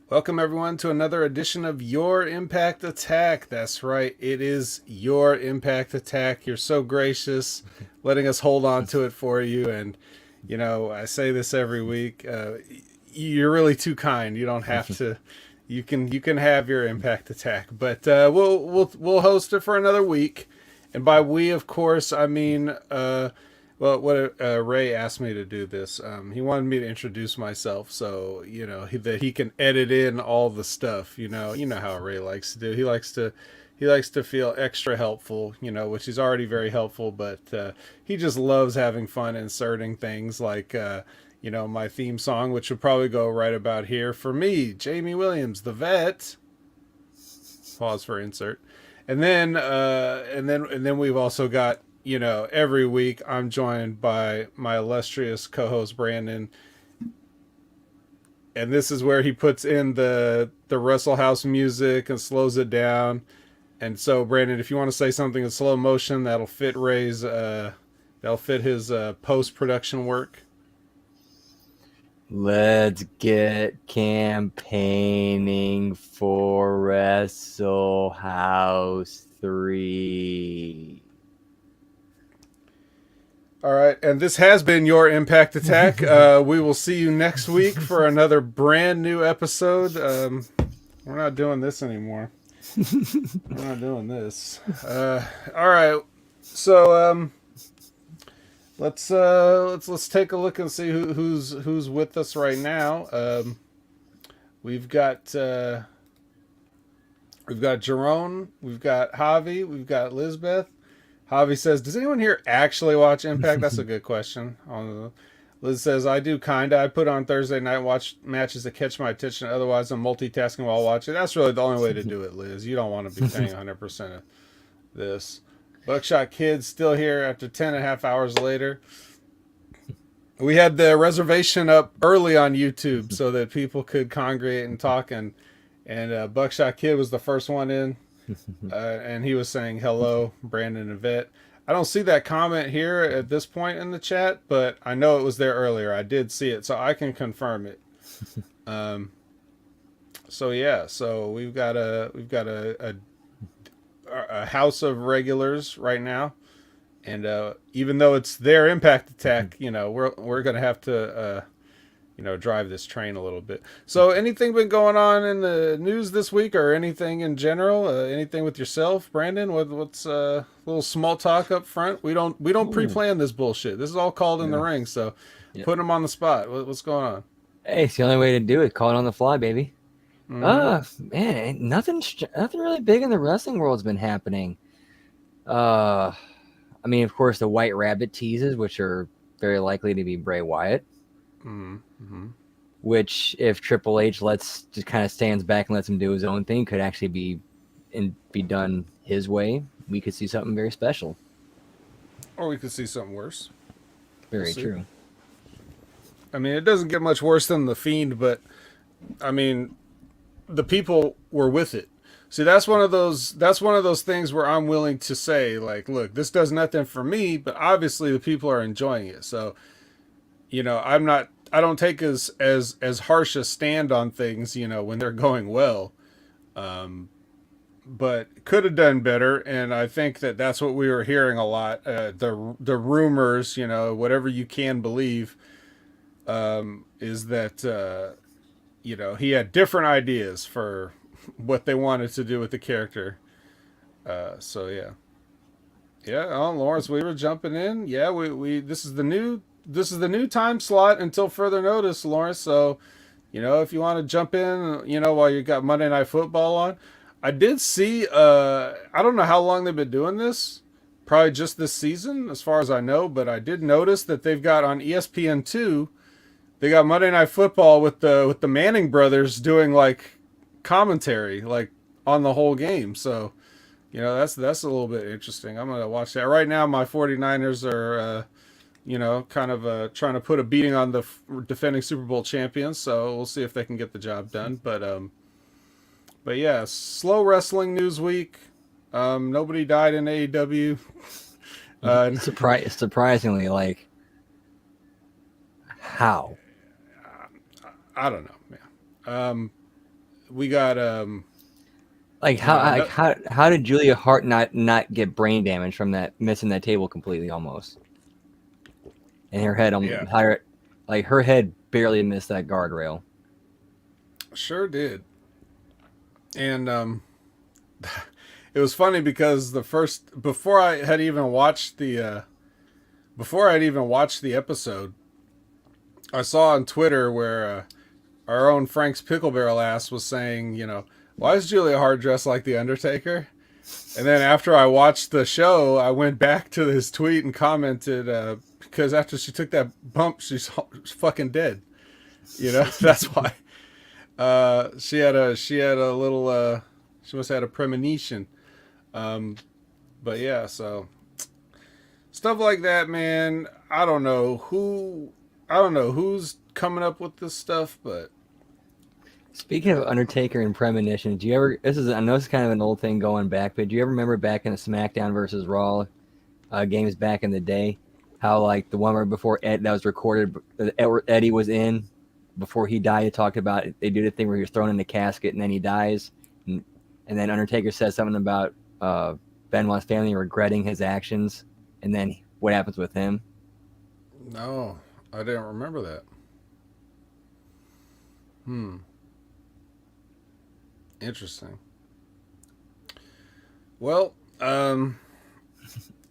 Welcome, everyone, to another edition of Your Impact Attack. That's right, it is Your Impact Attack. You're so gracious, letting us hold on to it for you. And, I say this every week. You're really too kind. You don't have to. You can have your Impact Attack, but we'll host it for another week. And by we, of course, I mean well, what Ray asked me to do this. He wanted me to introduce myself, so that he can edit in all the stuff. You know how Ray likes to do. He likes to feel extra helpful. Which is already very helpful, but he just loves having fun inserting things like my theme song, which would probably go right about here for me, Jamie Williams, the vet. Pause for insert. And then we've also got, every week I'm joined by my illustrious co-host Brandon, and this is where he puts in the Russell House music and slows it down. And so, Brandon, if you want to say something in slow motion, that'll fit his post production work. Let's get campaigning for Wrestle House 3. All right, and this has been your Impact Attack. We will see you next week for another brand new episode. We're not doing this anymore. We're not doing this. All right, so let's take a look and see who's with us right now. We've got Jerome, we've got Javi, we've got Lizbeth. Javi says, "Does anyone here actually watch Impact?" That's a good question. Liz says, "I do kinda. I put on Thursday night, watch matches that catch my attention. Otherwise, I'm multitasking while watching." That's really the only way to do it, Liz. You don't want to be paying 100% of this. Buckshot Kid's still here after 10 and a half hours later. We had the reservation up early on YouTube so that people could congregate and talk, and Buckshot Kid was the first one in. And he was saying hello, Brandon and Vet. I don't see that comment here at this point in the chat, but I know it was there earlier. I did see it, so I can confirm it. So we've got a house of regulars right now, and even though it's their Impact Attack, we're gonna have to drive this train a little bit. So anything been going on in the news this week, or anything in general? Anything with yourself, Brandon? What's a little small talk up front? We don't pre-plan this bullshit. This is all called in the ring. So putting them on the spot. What's going on? Hey, it's the only way to do it. Call it on the fly, baby. Man, nothing really big in the wrestling world's been happening. I mean, of course, the White Rabbit teases, which are very likely to be Bray Wyatt. Mm-hmm. Which, if Triple H just kind of stands back and lets him do his own thing, could actually be done his way. We could see something very special, or we could see something worse. Very true. I mean, it doesn't get much worse than the Fiend, but I mean, the people were with it. See, that's one of those things where I'm willing to say, like, look, this does nothing for me, but obviously the people are enjoying it. So, I don't take as harsh a stand on things, when they're going well. But could have done better, and I think that's what we were hearing a lot. The rumors, whatever you can believe, is that he had different ideas for what they wanted to do with the character. So yeah. Oh, Lawrence Weaver jumping in. Yeah, we this is the new time slot until further notice, Lawrence. So, if you want to jump in, while you got Monday Night Football on. I did see, I don't know how long they've been doing this. Probably just this season, as far as I know. But I did notice that they've got on ESPN2, they got Monday Night Football with the Manning brothers doing, like, commentary, like, on the whole game. So, that's a little bit interesting. I'm going to watch that. Right now, my 49ers are... kind of trying to put a beating on the defending Super Bowl champions. So we'll see if they can get the job done. But yeah, slow wrestling news week. Nobody died in AEW. Surprisingly, like, how? I don't know, man. we got Like no, how did Julia Hart not get brain damage from that missing that table completely almost? And her head yeah, her head barely missed that guardrail. sure did. And it was funny because the first before I'd even watched the episode, I saw on Twitter where our own Frank's pickle barrel ass was saying, why is Julia Hart dressed like the Undertaker? And then after I watched the show, I went back to his tweet and commented because after she took that bump, she's fucking dead. That's why. She had a little she must have had a premonition. But yeah, so stuff like that, man. I don't know who's coming up with this stuff, but Speaking of Undertaker and premonition, do you ever? I know it's kind of an old thing going back, but do you ever remember back in the SmackDown versus Raw games back in the day, how like the one right before Ed that was recorded, Eddie was in before he died. He talked about they do the thing where he was thrown in the casket and then he dies, and then Undertaker says something about Benoit's family regretting his actions, and then what happens with him? no, I didn't remember that. Hmm, interesting. Well,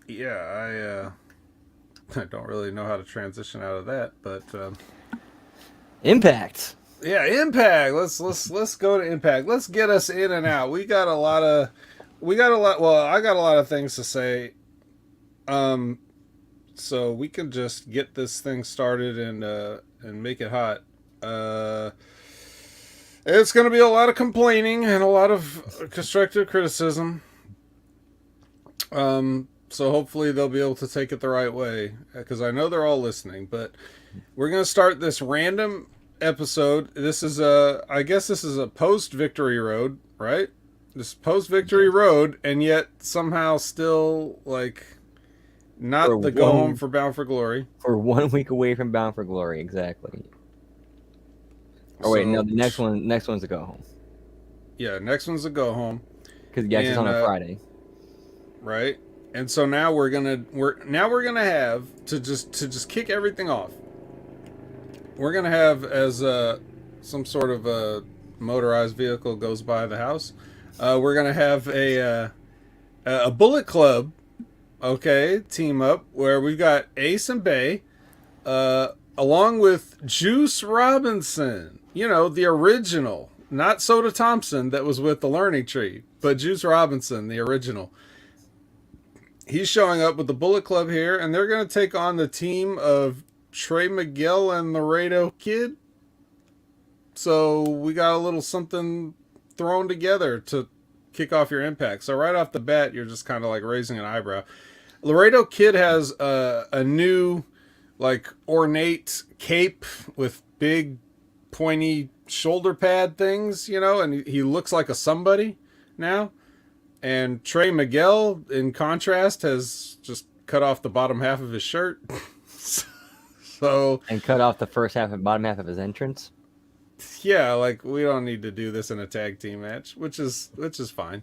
yeah, I don't really know how to transition out of that, but Impact. yeah, Impact. Let's go to Impact. Let's get us in and out. Well, I got a lot of things to say. Um, so we can just get this thing started and make it hot. Uh, it's going to be a lot of complaining and a lot of constructive criticism. So hopefully they'll be able to take it the right way because I know they're all listening. But we're going to start this random episode. I guess this is a post Victory Road, right? This post Victory Road, and yet somehow still like not the go home for Bound for Glory. For 1 week away from Bound for Glory, exactly. Oh wait, no, the next one's a go home. Yeah, next one's a go home. Because it's on a Friday. Right? And so now we're gonna have to just kick everything off. We're gonna have as some sort of a motorized vehicle goes by the house. We're gonna have a Bullet Club, okay, team up where we've got Ace and Bay, along with Juice Robinson. The original, not Soda Thompson that was with the Learning Tree, but Juice Robinson, the original. He's showing up with the Bullet Club here, and they're going to take on the team of Trey Miguel and Laredo Kid. So we got a little something thrown together to kick off your Impact. So right off the bat, you're just kind of like raising an eyebrow. Laredo Kid has a new, like, ornate cape with big, pointy shoulder pad things, and he looks like a somebody now. And Trey Miguel, in contrast, has just cut off the bottom half of his shirt. And cut off the first half and bottom half of his entrance. Yeah, like we don't need to do this in a tag team match, which is fine.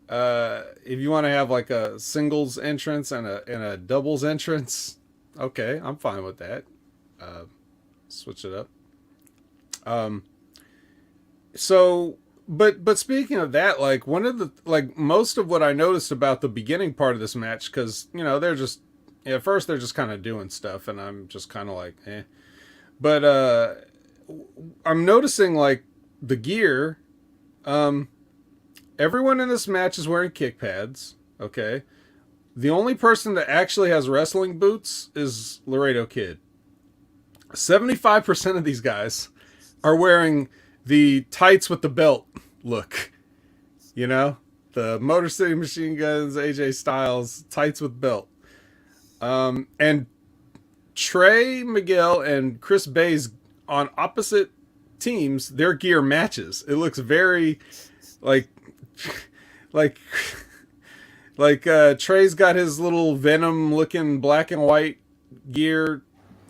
If you want to have like a singles entrance and a doubles entrance, okay, I'm fine with that. Switch it up. But speaking of that, like most of what I noticed about the beginning part of this match, because they're just at first they're just kind of doing stuff, and I'm just kind of like, eh. But I'm noticing like the gear. Everyone in this match is wearing kick pads. Okay, the only person that actually has wrestling boots is Laredo Kid. 75% of these guys are wearing the tights with the belt look. The Motor City Machine Guns, AJ Styles, tights with belt. And Trey Miguel and Chris Bay's on opposite teams, their gear matches. It looks very like Trey's got his little Venom looking black and white gear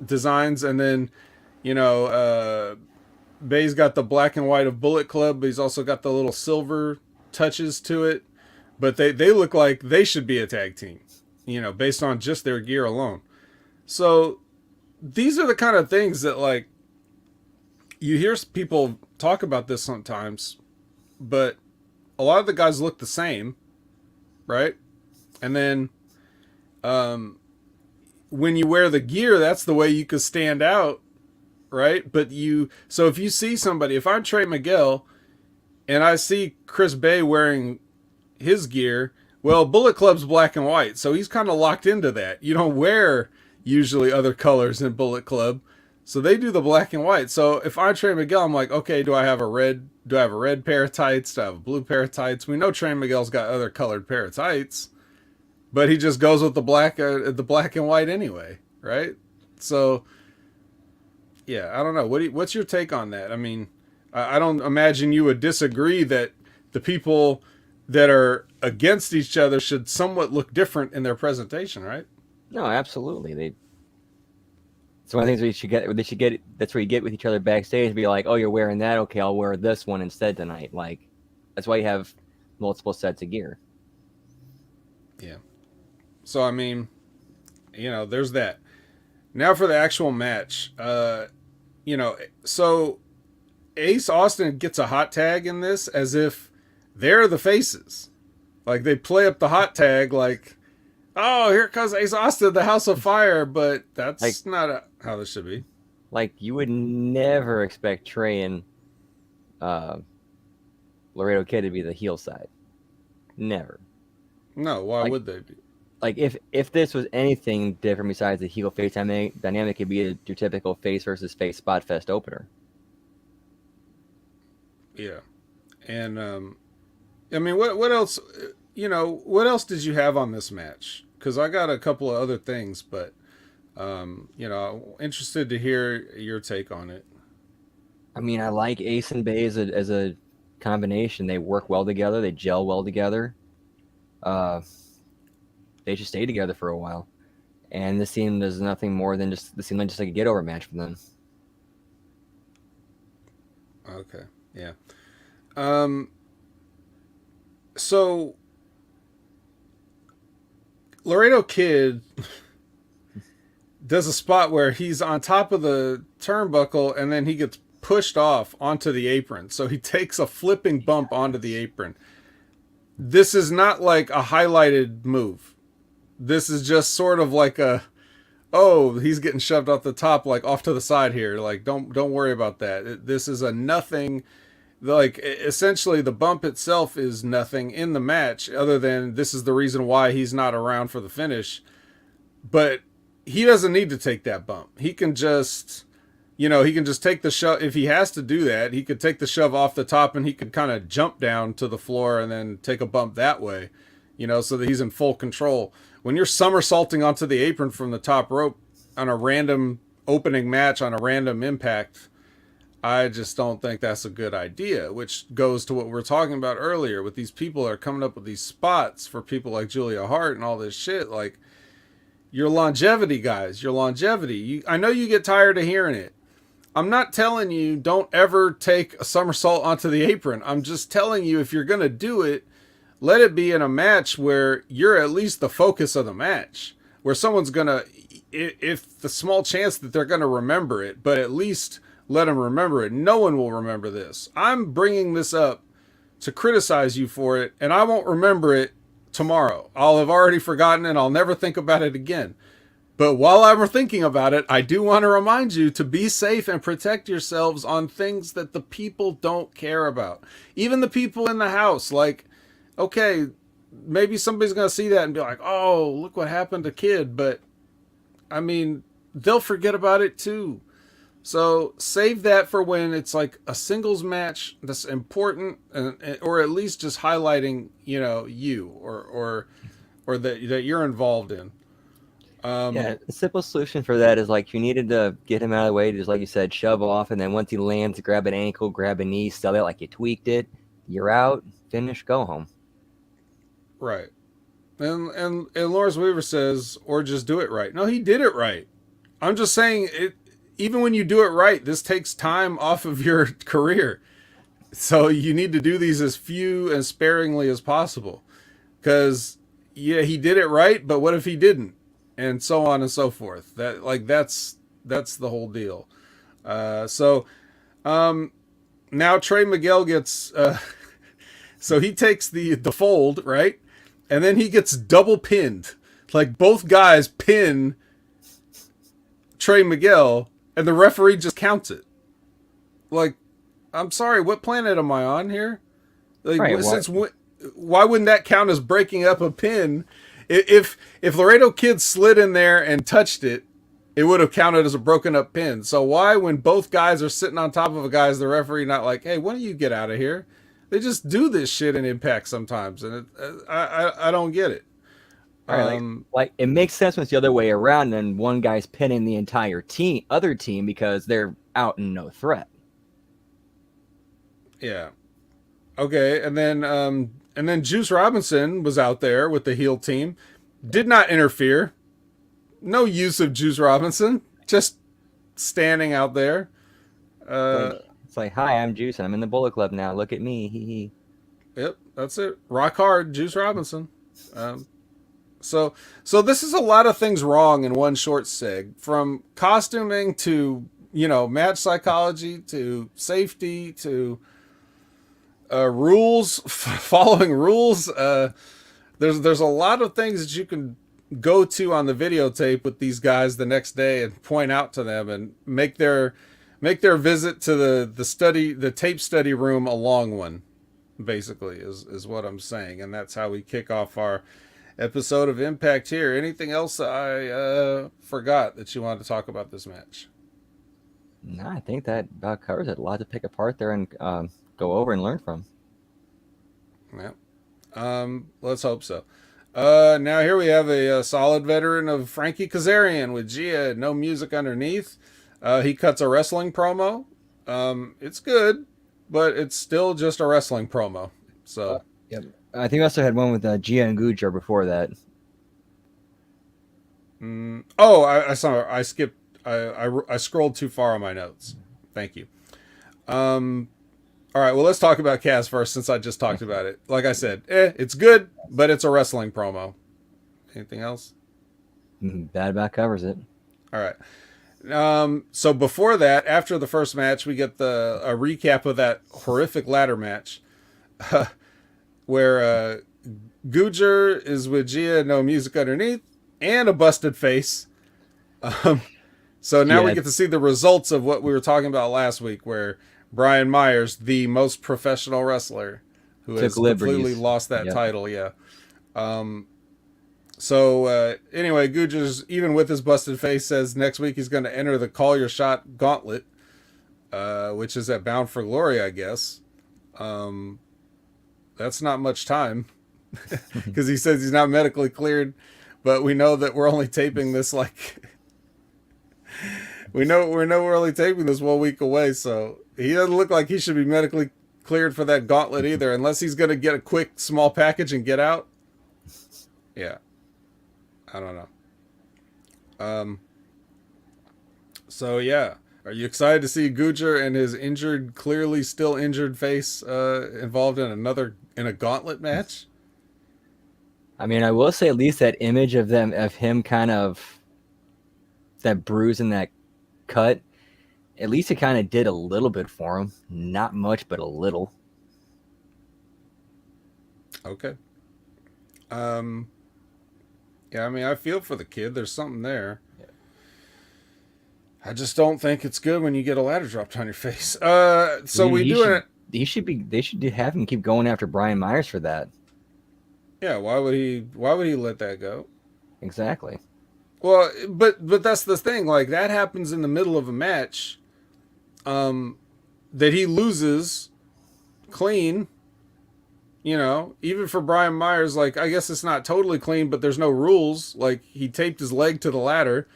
designs, and then Bay's got the black and white of Bullet Club, but he's also got the little silver touches to it. But they look like they should be a tag team, based on just their gear alone. So these are the kind of things that, like, you hear people talk about this sometimes, but a lot of the guys look the same, right? And then when you wear the gear, that's the way you could stand out, right? So if you see somebody, if I'm Trey Miguel and I see Chris Bay wearing his gear, well, Bullet Club's black and white, so he's kind of locked into that. You don't wear usually other colors in Bullet Club, so they do the black and white. So if I'm Trey Miguel, I'm like, okay, do I have a red pair of tights? Do I have a blue pair of tights? We know Trey Miguel's got other colored pair of tights, but he just goes with the black and white anyway, right? So yeah, I don't know. What's your take on that? I mean, I don't imagine you would disagree that the people that are against each other should somewhat look different in their presentation, right? No, absolutely. It's one of the things they should get. That's where you get with each other backstage and be like, oh, you're wearing that. Okay, I'll wear this one instead tonight. Like, that's why you have multiple sets of gear. Yeah. So, I mean, there's that. Now for the actual match. So Ace Austin gets a hot tag in this as if they're the faces. Like, they play up the hot tag like, oh, here comes Ace Austin, the House of Fire, but that's not how this should be. Like, you would never expect Trey and Laredo Kid to be the heel side. Never. No, why would they be? Like, if this was anything different besides the heel face dynamic, it'd be your typical face versus face spot fest opener. Yeah. And I mean, what else? What else did you have on this match? Because I got a couple of other things, but interested to hear your take on it. I mean, I like Ace and Bay as a combination. They work well together. They gel well together. They should stay together for a while. And this seemed there's nothing more than just like a get over match for them. Okay. Yeah. So Laredo Kid does a spot where he's on top of the turnbuckle and then he gets pushed off onto the apron. So he takes a flipping bump onto the apron. This is not like a highlighted move. This is just sort of like he's getting shoved off the top, like off to the side here. Like, don't worry about that. This is a nothing. Like, essentially the bump itself is nothing in the match, other than this is the reason why he's not around for the finish. But he doesn't need to take that bump. He can just take the shove. If he has to do that, he could take the shove off the top and he could kind of jump down to the floor and then take a bump that way, so that he's in full control. When you're somersaulting onto the apron from the top rope on a random opening match on a random Impact, I just don't think that's a good idea, which goes to what we were talking about earlier with these people that are coming up with these spots for people like Julia Hart and all this shit. Like, your longevity, guys, your longevity. I know you get tired of hearing it. I'm not telling you don't ever take a somersault onto the apron. I'm just telling you, if you're going to do it, let it be in a match where you're at least the focus of the match, where someone's going to, if the small chance that they're going to remember it, but at least let them remember it. No one will remember this. I'm bringing this up to criticize you for it, and I won't remember it tomorrow. I'll have already forgotten and I'll never think about it again. But while I'm thinking about it, I do want to remind you to be safe and protect yourselves on things that the people don't care about. Even the people in the house, like, okay, maybe somebody's going to see that and be like, oh, look what happened to Kid. But, I mean, they'll forget about it too. So save that for when it's like a singles match that's important, or at least just highlighting, you or that you're involved in. The simple solution for that is, like, you needed to get him out of the way, just like you said, shove off, and then once he lands, grab an ankle, grab a knee, sell it like you tweaked it. You're out, finish, go home. Right. And Lawrence Weaver says, or just do it right. No, he did it right. I'm just saying it. even when you do it right, this takes time off of your career. So you need to do these as few and sparingly as possible. Because, yeah, he did it right, but what if he didn't? And so on and so forth. That's the whole deal. So now Trey Miguel gets so he takes the fold, right? And then he gets double pinned. Like both guys pin Trey Miguel and the referee just counts it. Like, I'm sorry, what planet am I on here? Like, Right, why wouldn't that count as breaking up a pin? If Laredo Kid slid in there and touched it, it would have counted as a broken up pin. So why, when both guys are sitting on top of a guy, is the referee not like, hey, why don't you get out of here? They just do this shit in Impact sometimes, and I don't get it. Right, like it makes sense when it's the other way around, and one guy's pinning the entire other team because they're out and no threat. Yeah. Okay, and then Juice Robinson was out there with the heel team, did not interfere. No use of Juice Robinson, just standing out there. It's like, hi, I'm Juice, and I'm in the Bullet Club now. Look at me. Yep, that's it. Rock hard, Juice Robinson. So this is a lot of things wrong in one short seg, from costuming to, match psychology to safety to rules, following rules. There's a lot of things that you can go to on the videotape with these guys the next day and point out to them and make their visit to the tape study room a long one, basically, is what I'm saying. And that's how we kick off our episode of Impact here. Anything else I forgot that you wanted to talk about this match? No, I think that about covers it. A lot to pick apart there and go over and learn from. Yeah. Let's hope so. Now here we have a solid veteran of Frankie Kazarian with Gia, no music underneath. He cuts a wrestling promo. It's good, but it's still just a wrestling promo. So, yep. I think we also had one with Gia and Gujar before that. I saw. I skipped. I scrolled too far on my notes. Thank you. All right. Well, let's talk about Kaz first, since I just talked about it. Like I said, it's good, but it's a wrestling promo. Anything else? That about covers it. All right. So before that, after the first match, we get a recap of that horrific ladder match, where Gujar is with Gia, no music underneath, and a busted face. So now we get to see the results of what we were talking about last week, where Brian Myers, the most professional wrestler, who has completely lost that title. Yeah. So anyway, Gujar's, even with his busted face, says next week he's going to enter the Call Your Shot Gauntlet, which is at Bound for Glory, I guess. That's not much time, because he says he's not medically cleared, but we know that we're only taping this we know we're only taping this 1 week away, so he doesn't look like he should be medically cleared for that gauntlet either, unless he's going to get a quick small package and get out. Yeah. I don't know. So yeah, are you excited to see Gujar and his injured, clearly still injured face involved in a gauntlet match? I mean, I will say at least that image of him kind of that bruise and that cut, at least it kind of did a little bit for him. Not much, but a little. Okay. Yeah, I mean, I feel for the kid. There's something there. Yeah. I just don't think it's good when you get a ladder dropped on your face. So They should have him keep going after Brian Myers for that. Yeah, why would he let that go? Exactly. Well, but that's the thing. Like, that happens in the middle of a match, that he loses clean. Even for Brian Myers, like, I guess it's not totally clean, but there's no rules. Like, he taped his leg to the ladder,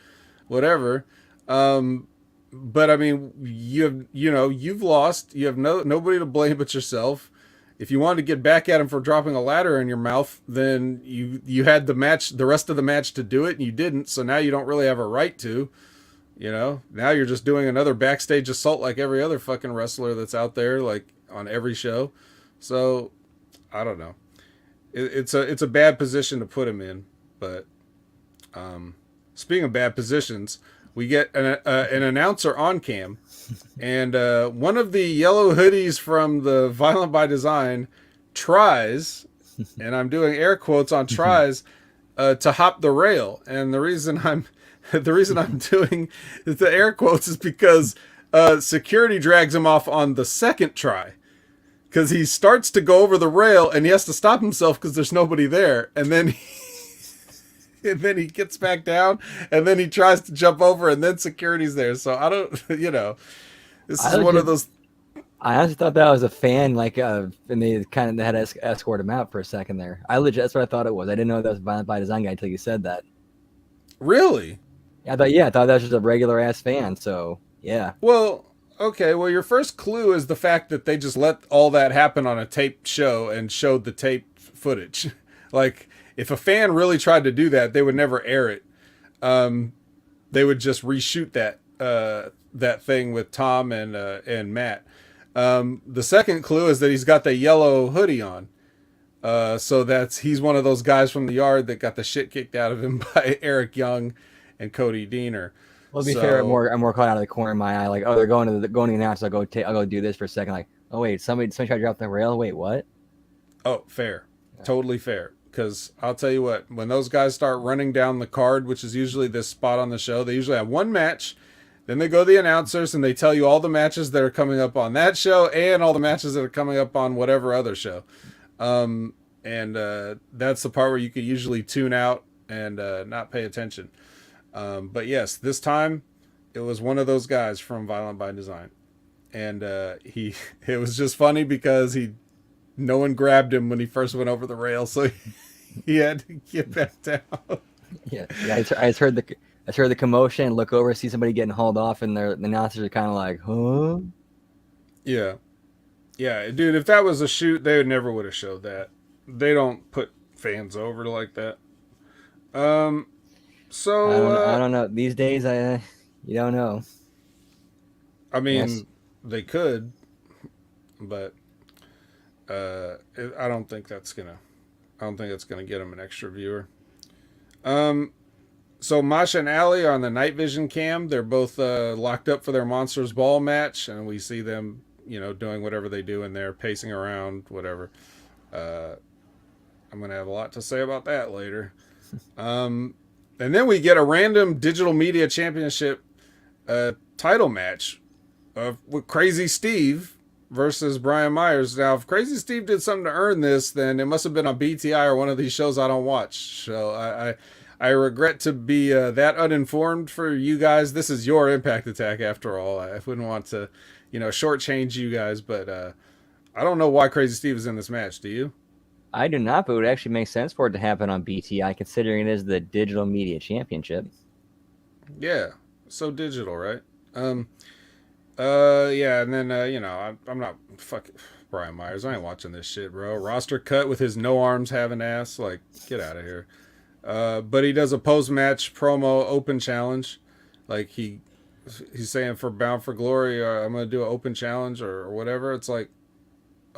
whatever. But I mean, you've lost. You have nobody to blame but yourself. If you wanted to get back at him for dropping a ladder in your mouth, then you had the rest of the match to do it, and you didn't. So now you don't really have a right to. You know, now you're just doing another backstage assault like every other fucking wrestler that's out there, like on every show. So I don't know. It's a bad position to put him in. But speaking of bad positions, we get an announcer on cam, and one of the yellow hoodies from the Violent by Design tries, and I'm doing air quotes on tries, to hop the rail. And the reason I'm doing the air quotes is because security drags him off on the second try. Because he starts to go over the rail and he has to stop himself because there's nobody there. And then he gets back down and then he tries to jump over and then security's there. So I don't, this is one of those. I honestly thought that was a fan, like, and they kind of had to escort him out for a second there. That's what I thought it was. I didn't know that was a Violent by Design guy until you said that. Really? I thought that was just a regular ass fan. So yeah. Well, okay. Well, your first clue is the fact that they just let all that happen on a taped show and showed the taped footage. Like, if a fan really tried to do that, they would never air it. They would just reshoot that thing with Tom and Matt. The second clue is that he's got the yellow hoodie on. So he's one of those guys from the yard that got the shit kicked out of him by Eric Young and Cody Deaner. Well, to be fair, I'm more caught out of the corner of my eye. Like, oh, they're going to the announce. I'll go do this for a second. Like, oh wait, somebody tried to drop the rail. Wait, what? Oh, fair, totally fair. Because I'll tell you what, when those guys start running down the card, which is usually this spot on the show, they usually have one match. Then they go to the announcers and they tell you all the matches that are coming up on that show and all the matches that are coming up on whatever other show. And that's the part where you could usually tune out and not pay attention. But yes, this time it was one of those guys from Violent by Design. And it was just funny because no one grabbed him when he first went over the rail, so he had to get back down. Yeah, I just heard the commotion and look over, see somebody getting hauled off, and the announcers are kind of like, huh? Yeah, dude, if that was a shoot, they never would have showed that. They don't put fans over like that. So I don't know. These days, you don't know. I mean, they could, but I don't think that's gonna get them an extra viewer. So Masha and Allie are on the night vision cam. They're both locked up for their Monsters Ball match, and we see them, doing whatever they do in there, pacing around, whatever. I'm gonna have a lot to say about that later. And then we get a random Digital Media Championship title match with Crazy Steve versus Brian Myers. Now, if Crazy Steve did something to earn this, then it must have been on BTI or one of these shows I don't watch. So I regret to be that uninformed for you guys. This is your Impact Attack after all. I wouldn't want to, shortchange you guys, but I don't know why Crazy Steve is in this match. Do you? I do not, but it would actually make sense for it to happen on BTI, considering it is the Digital Media Championship. Yeah, so digital, right? Yeah, and then I'm not fucking Brian Myers. I ain't watching this shit, bro. Roster cut with his no arms having ass. Like, get out of here. But he does a post-match promo open challenge. Like, he's saying for Bound for Glory, I'm gonna do an open challenge or whatever. It's like,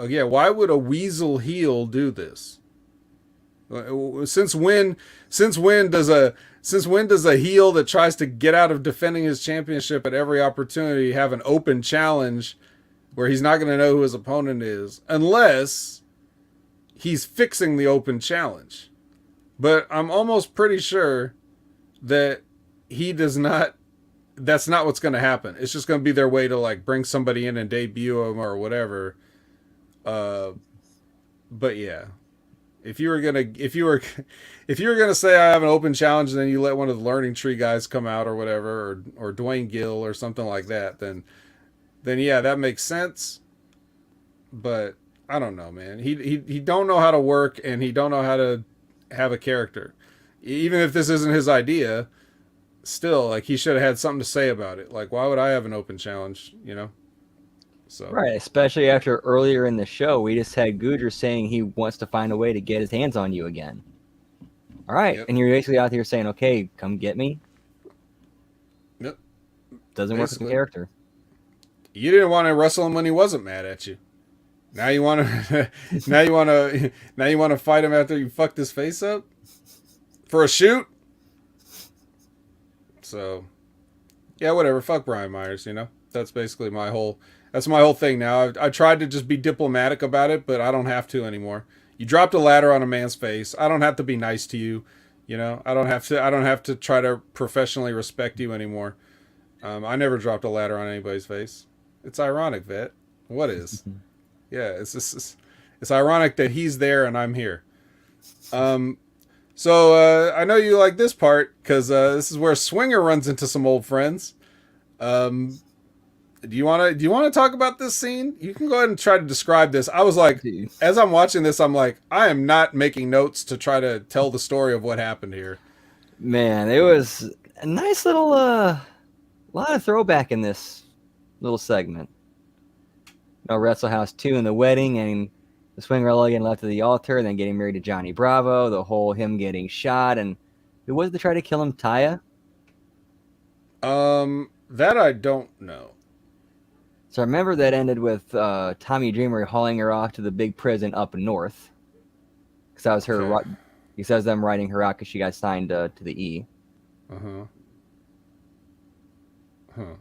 yeah, why would a weasel heel do this? Since when does a heel that tries to get out of defending his championship at every opportunity have an open challenge where he's not going to know who his opponent is unless he's fixing the open challenge? But I'm almost pretty sure that he does not. That's not what's going to happen. It's just going to be their way to like bring somebody in and debut him or whatever. But yeah, if you were gonna say I have an open challenge and then you let one of the Learning Tree guys come out or whatever, or Dwayne Gill or something like that, then yeah, that makes sense. But I don't know, man. He don't know how to work and he don't know how to have a character. Even if this isn't his idea, still, like, he should have had something to say about it. Like, why would I have an open challenge? So. Right, especially after earlier in the show, we just had Goodr saying he wants to find a way to get his hands on you again. All right, yep. And you're basically out here saying, okay, come get me. Yep. Doesn't work with the Basically, character. you didn't want to wrestle him when he wasn't mad at you. Now you want to, now you want to, now you want to fight him after you fucked his face up for a shoot. So, yeah, whatever. Fuck Brian Myers. You know, that's basically my whole. That's my whole thing now. I tried to just be diplomatic about it, but I don't have to anymore. You dropped a ladder on a man's face. I don't have to be nice to you. You know, I don't have to. I don't have to try to professionally respect you anymore. I never dropped a ladder on anybody's face. It's ironic, Vet. What is? Yeah, it's just it's ironic that he's there and I'm here. So I know you like this part because this is where Swinger runs into some old friends. Do you want to talk about this scene? You can go ahead and try to describe this. I was like, as I'm watching this, I'm like, I am not making notes to try to tell the story of what happened here. Man, it was a nice little lot of throwback in this little segment. No, Wrestle House 2 and the wedding, and the Swingerella getting left at the altar, and then getting married to Johnny Bravo, the whole him getting shot, and who was it to try to kill him? Taya? That I don't know. So I remember that ended with Tommy Dreamer hauling her off to the big prison up north. Because that was her, Okay. he says them writing her out because she got signed to the E. Uh-huh. Huh.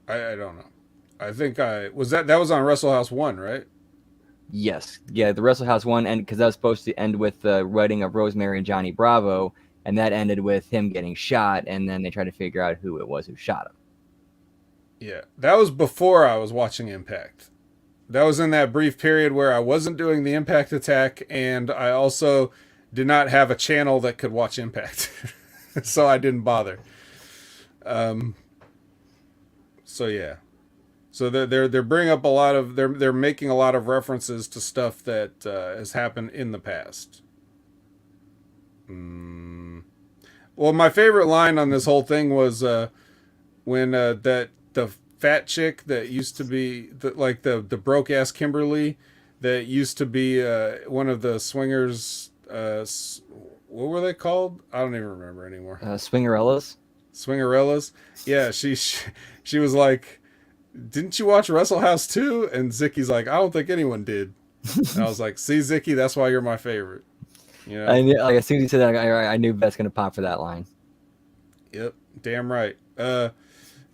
I don't know. I think that was on Wrestle House 1, right? Yes. Yeah, the Wrestle House one, and because that was supposed to end with the wedding of Rosemary and Johnny Bravo, and that ended with him getting shot, and then they tried to figure out who it was who shot him. Yeah. That was before I was watching Impact. That was in that brief period where I wasn't doing the Impact Attack, and I also did not have a channel that could watch Impact. So I didn't bother. So yeah. So they're bringing up a lot of they're making a lot of references to stuff that has happened in the past. Well, my favorite line on this whole thing was when that the fat chick that used to be the broke ass Kimberly that used to be one of the swingers. What were they called? I don't even remember anymore. Swingerellas? Swingerellas. Yeah, she was like, didn't you watch Wrestle House 2? And Zicky's like, I don't think anyone did. And I was like, see, Zicky, that's why you're my favorite. You know? I knew, like, as soon as you said that, I knew Beth's going to pop for that line. Yep, damn right. And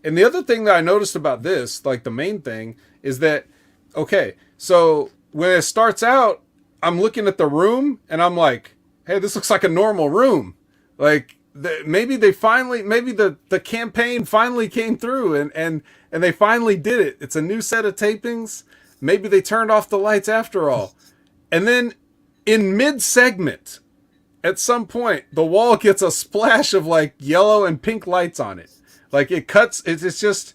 the other thing that I noticed about this, like the main thing, is that, okay, so when it starts out, I'm looking at the room and I'm like, hey, this looks like a normal room. Like, maybe the campaign finally came through and they finally did it. It's a new set of tapings. Maybe they turned off the lights after all. And then in mid-segment, at some point, the wall gets a splash of like yellow and pink lights on it. Like it cuts. It's just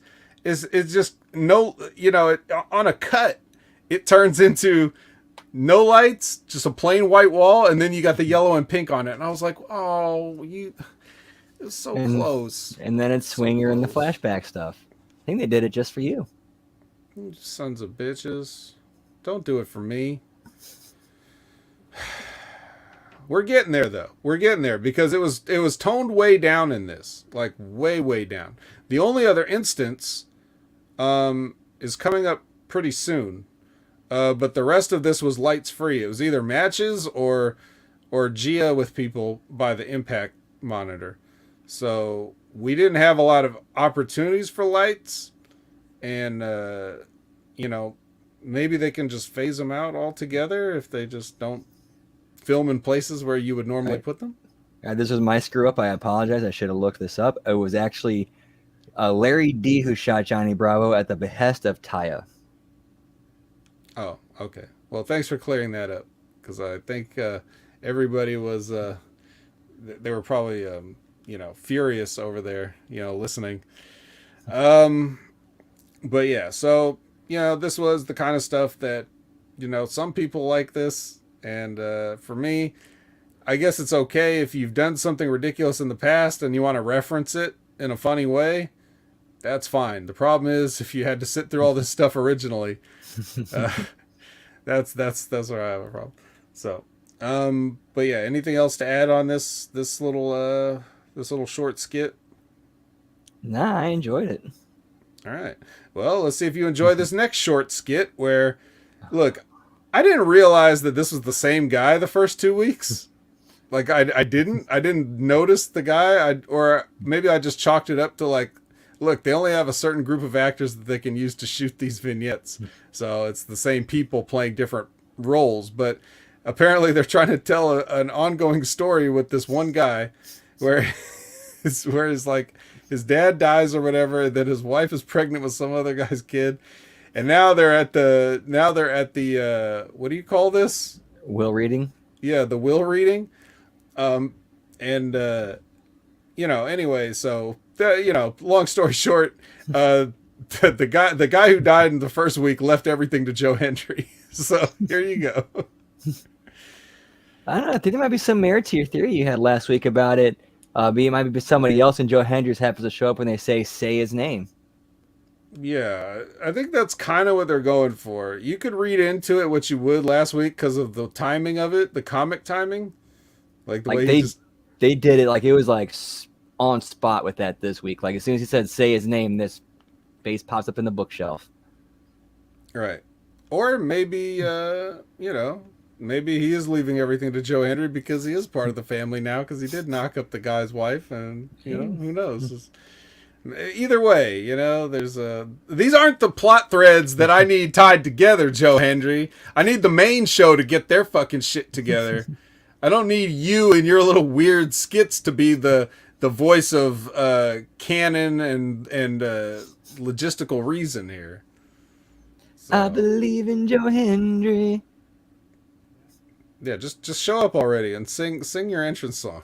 no. You know, on a cut, it turns into no lights, just a plain white wall, and then you got the yellow and pink on it. And I was like, oh, it was so close. And then it's Swinger and the flashback stuff. I think they did it just for you. You sons of bitches. Don't do it for me. We're getting there though. We're getting there because it was toned way down in this, like way down. The only other instance is coming up pretty soon, but the rest of this was lights free. It was either matches or Gia with people by the Impact monitor. So we didn't have a lot of opportunities for lights, and you know, maybe they can just phase them out altogether if they just don't film in places where you would normally put them. This was my screw up. I apologize. I should have looked this up. It was actually Larry D who shot Johnny Bravo at the behest of Taya. Oh, okay. Well, thanks for clearing that up because I think everybody was they were probably furious over there, listening. But yeah, so this was the kind of stuff that some people like this. And for me, I guess it's okay if you've done something ridiculous in the past and you want to reference it in a funny way. That's fine. The problem is if you had to sit through all this stuff originally, that's where I have a problem. So, but yeah, anything else to add on this little short skit? Nah, I enjoyed it. All right. Well, let's see if you enjoy this next short skit where, look, I didn't realize that this was the same guy the first 2 weeks. Like I didn't notice the guy. Or maybe I just chalked it up to like, look, they only have a certain group of actors that they can use to shoot these vignettes, so it's the same people playing different roles. But apparently, they're trying to tell an ongoing story with this one guy, where it's like his dad dies or whatever, and then his wife is pregnant with some other guy's kid, and now they're at the what do you call this? Will reading. Yeah, the will reading. Um, and anyway, so long story short, uh, the guy who died in the first week left everything to Joe Hendry. So here you go. I don't know. I think there might be some merit to your theory you had last week about it. It might be somebody else, and Joe Hendricks happens to show up when they say his name. Yeah, I think that's kind of what they're going for. You could read into it what you would last week because of the timing of it, the comic timing, like the Like way he just they did it like it was like on spot with that this week. Like as soon as he said say his name, this face pops up in the bookshelf. right. Or maybe maybe he is leaving everything to Joe Hendry because he is part of the family now because he did knock up the guy's wife, and who knows. Either way, there's these aren't the plot threads that I need tied together, Joe Hendry. I need the main show to get their fucking shit together. I don't need you and your little weird skits to be the voice of canon and logistical reason here. So, I believe in Joe Hendry. yeah, just show up already and sing your entrance song.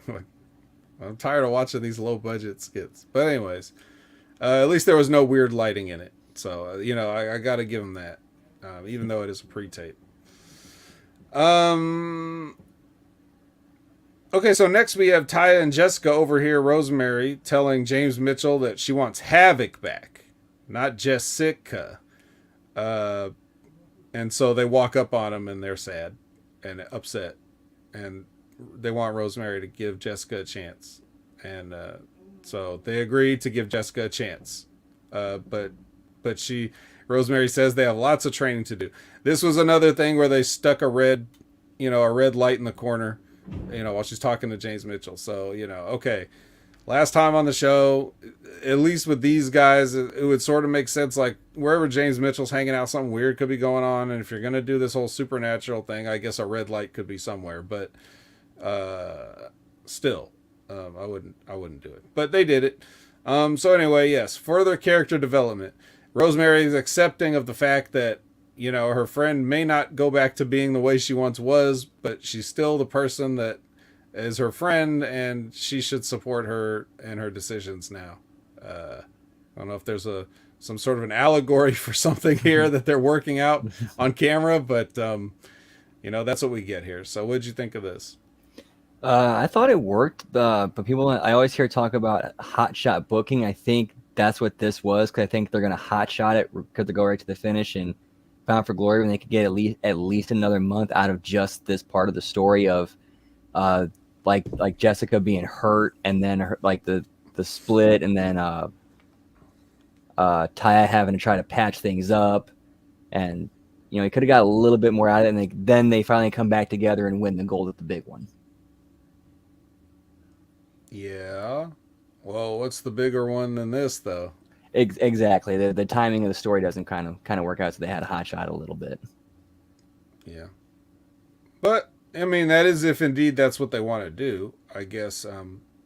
I'm tired of watching these low budget skits. But anyways, at least there was no weird lighting in it. So, I got to give him that, even though it is a pre-tape. Okay, so next we have Taya and Jessica over here, Rosemary, telling James Mitchell that she wants Havoc back, not Jessica. And so they walk up on him and they're sad and upset. And they want Rosemary to give Jessica a chance. And so they agree to give Jessica a chance. But Rosemary says they have lots of training to do. This was another thing where they stuck a red light in the corner, while she's talking to James Mitchell. So, okay. Last time on the show, at least with these guys, it would sort of make sense. Like wherever James Mitchell's hanging out, something weird could be going on. And if you're going to do this whole supernatural thing, I guess a red light could be somewhere. But still, I wouldn't do it. But they did it. So anyway, yes, further character development. Rosemary is accepting of the fact that, her friend may not go back to being the way she once was, but she's still the person that is her friend, and she should support her and her decisions now. I don't know if there's some sort of an allegory for something here that they're working out on camera, but that's what we get here. So what'd you think of this? I thought it worked, but I always hear talk about hotshot booking. I think that's what this was, because I think they're going to hotshot it because they go right to the finish and Bound for Glory when they could get at least another month out of just this part of the story of like Jessica being hurt, and then the split, and then Taya having to try to patch things up, and he could have got a little bit more out of it, and then they finally come back together and win the gold at the big one. Yeah. Well, what's the bigger one than this, though? Exactly. The timing of the story doesn't kind of work out, so they had to hotshot a little bit. Yeah. But I mean, that is if indeed that's what they want to do, I guess.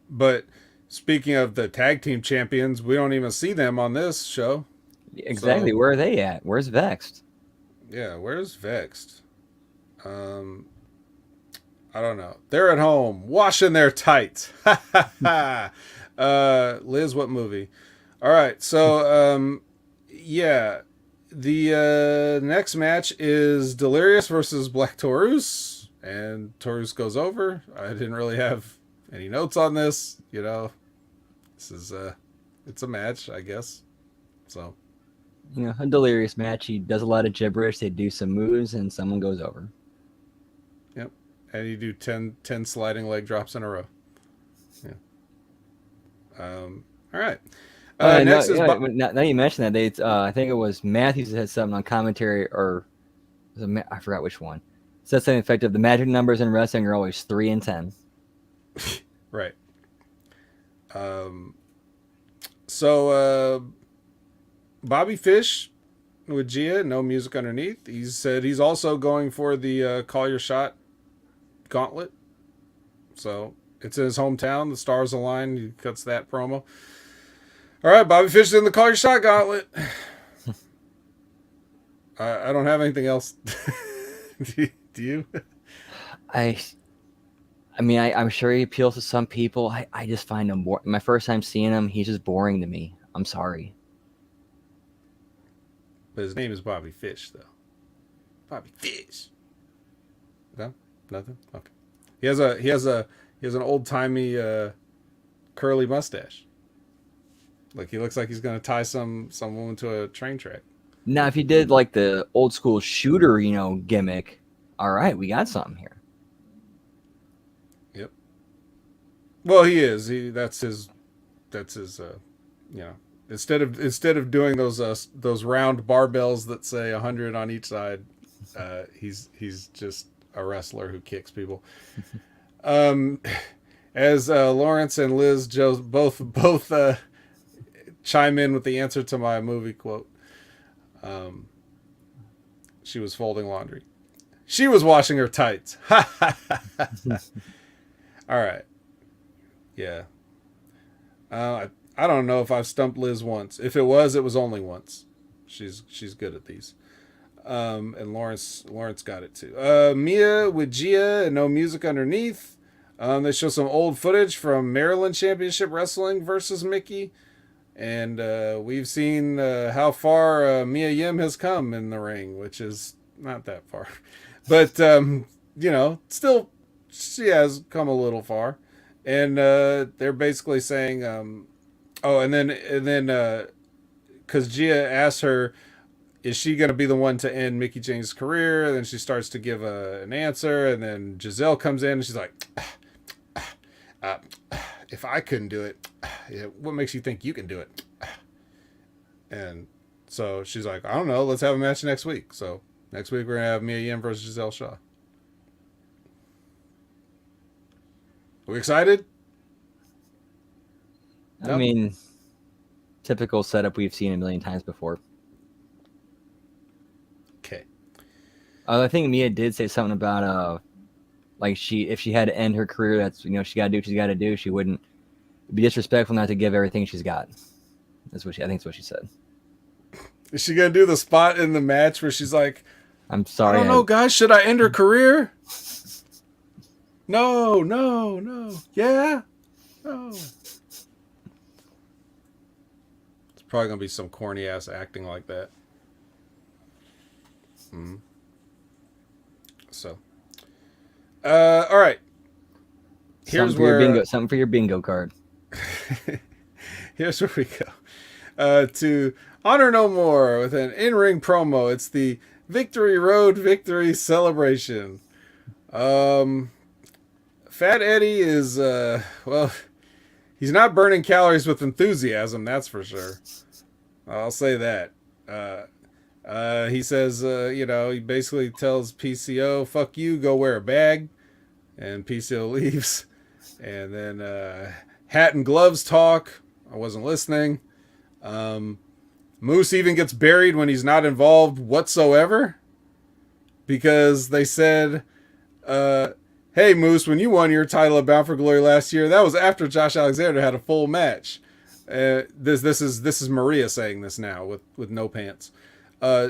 But speaking of the tag team champions, we don't even see them on this show. Exactly. So, where are they at? Where's Vexed? yeah, where's Vexed? I don't know. They're at home washing their tights. Liz, what movie? All right, so yeah, the next match is Delirious versus Black Taurus, and Taurus goes over. I didn't really have any notes on this. This is it's a match, I guess. So, A Delirious match. He does a lot of gibberish. They do some moves, and someone goes over. yep, and you do 10 sliding leg drops in a row. Yeah. All right. No, Next is now you mention that, I think it was Matthews that had something on commentary, or I forgot which one. Said something effective. The magic numbers in wrestling are always 3 and 10. right. So Bobby Fish with Gia, no music underneath. He said he's also going for the Call Your Shot gauntlet. So it's in his hometown. The stars align. He cuts that promo. All right, Bobby Fish is in the Call Your Shot gauntlet. I don't have anything else. Do you? I'm sure he appeals to some people. I just find him boring. My first time seeing him, he's just boring to me. I'm sorry. But his name is Bobby Fish, though. Bobby Fish. No, nothing. Okay. He has an old timey curly mustache. Like he looks like he's gonna tie some woman to a train track. Now, if he did like the old school shooter, gimmick, all right, we got something here. Yep. Well, he is. That's his. Instead of doing those round barbells that say 100 on each side, he's just a wrestler who kicks people. As Lawrence and Liz both chime in with the answer to my movie quote. She was folding laundry. She was washing her tights. All right. Yeah. I don't know if I've stumped Liz once. If it was only once. She's good at these. And Lawrence got it too. Mia with Gia and no music underneath. They show some old footage from Maryland Championship Wrestling versus Mickey. And we've seen how far Mia Yim has come in the ring, which is not that far. But, still, she has come a little far. And they're basically saying, and then, because Gia asked her, is she going to be the one to end Mickey James' career? And then she starts to give an answer. And then Giselle comes in and she's like, if I couldn't do it, what makes you think you can do it? And so she's like, I don't know. Let's have a match next week. So next week we're going to have Mia Yim versus Giselle Shaw. Are we excited? I mean, typical setup we've seen a million times before. Okay. I think Mia did say something about if she had to end her career, that's she got to do what she's got to do. She wouldn't be disrespectful not to give everything she's got. I think that's what she said. Is she gonna do the spot in the match where she's like, "I'm sorry, I don't know, guys. Should I end her career? No, yeah, no." It's probably gonna be some corny ass acting like that. So, all right. Here's something for your bingo card. Here's where we go. To Honor No More with an in-ring promo. It's the Victory Road Victory Celebration. Fat Eddie is, he's not burning calories with enthusiasm, that's for sure. I'll say that. He says, he basically tells PCO, fuck you, go wear a bag. And PCO leaves. And then hat and gloves talk. I wasn't listening. Moose even gets buried when he's not involved whatsoever. Because they said, hey, Moose, when you won your title at Bound for Glory last year, that was after Josh Alexander had a full match. This is Maria saying this now with no pants.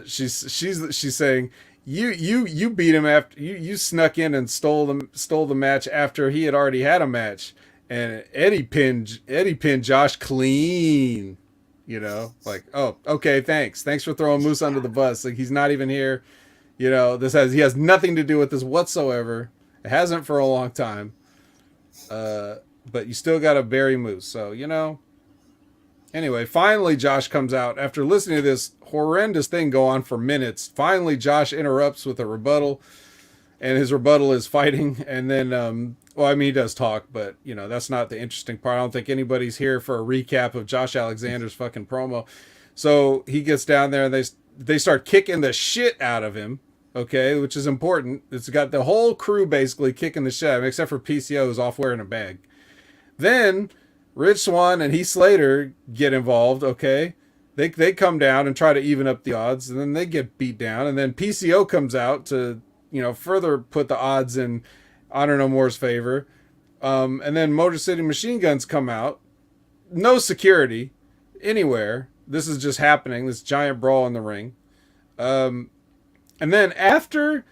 She's saying, You beat him after you snuck in and stole the match after he had already had a match, and Eddie pinned Josh clean, like, oh, okay, thanks for throwing Moose under the bus, like he's not even here, he has nothing to do with this whatsoever. It hasn't for a long time, but you still got to bury Moose, so Anyway, finally Josh comes out after listening to this horrendous thing go on for minutes. Finally, Josh interrupts with a rebuttal, and his rebuttal is fighting. And then Well, I mean, he does talk, but you know that's not the interesting part. I don't think anybody's here for a recap of Josh Alexander's fucking promo. So he gets down there and they start kicking the shit out of him. Okay, which is important. It's got the whole crew basically kicking the shit out of him, except for PCO who's off wearing a bag. Then Rich Swann and Heath Slater get involved. Okay, they come down and try to even up the odds, and then they get beat down, and then PCO comes out to further put the odds in Honor No More's favor. And then Motor City Machine Guns come out. No security anywhere. This is just happening. This giant brawl in the ring. And then after...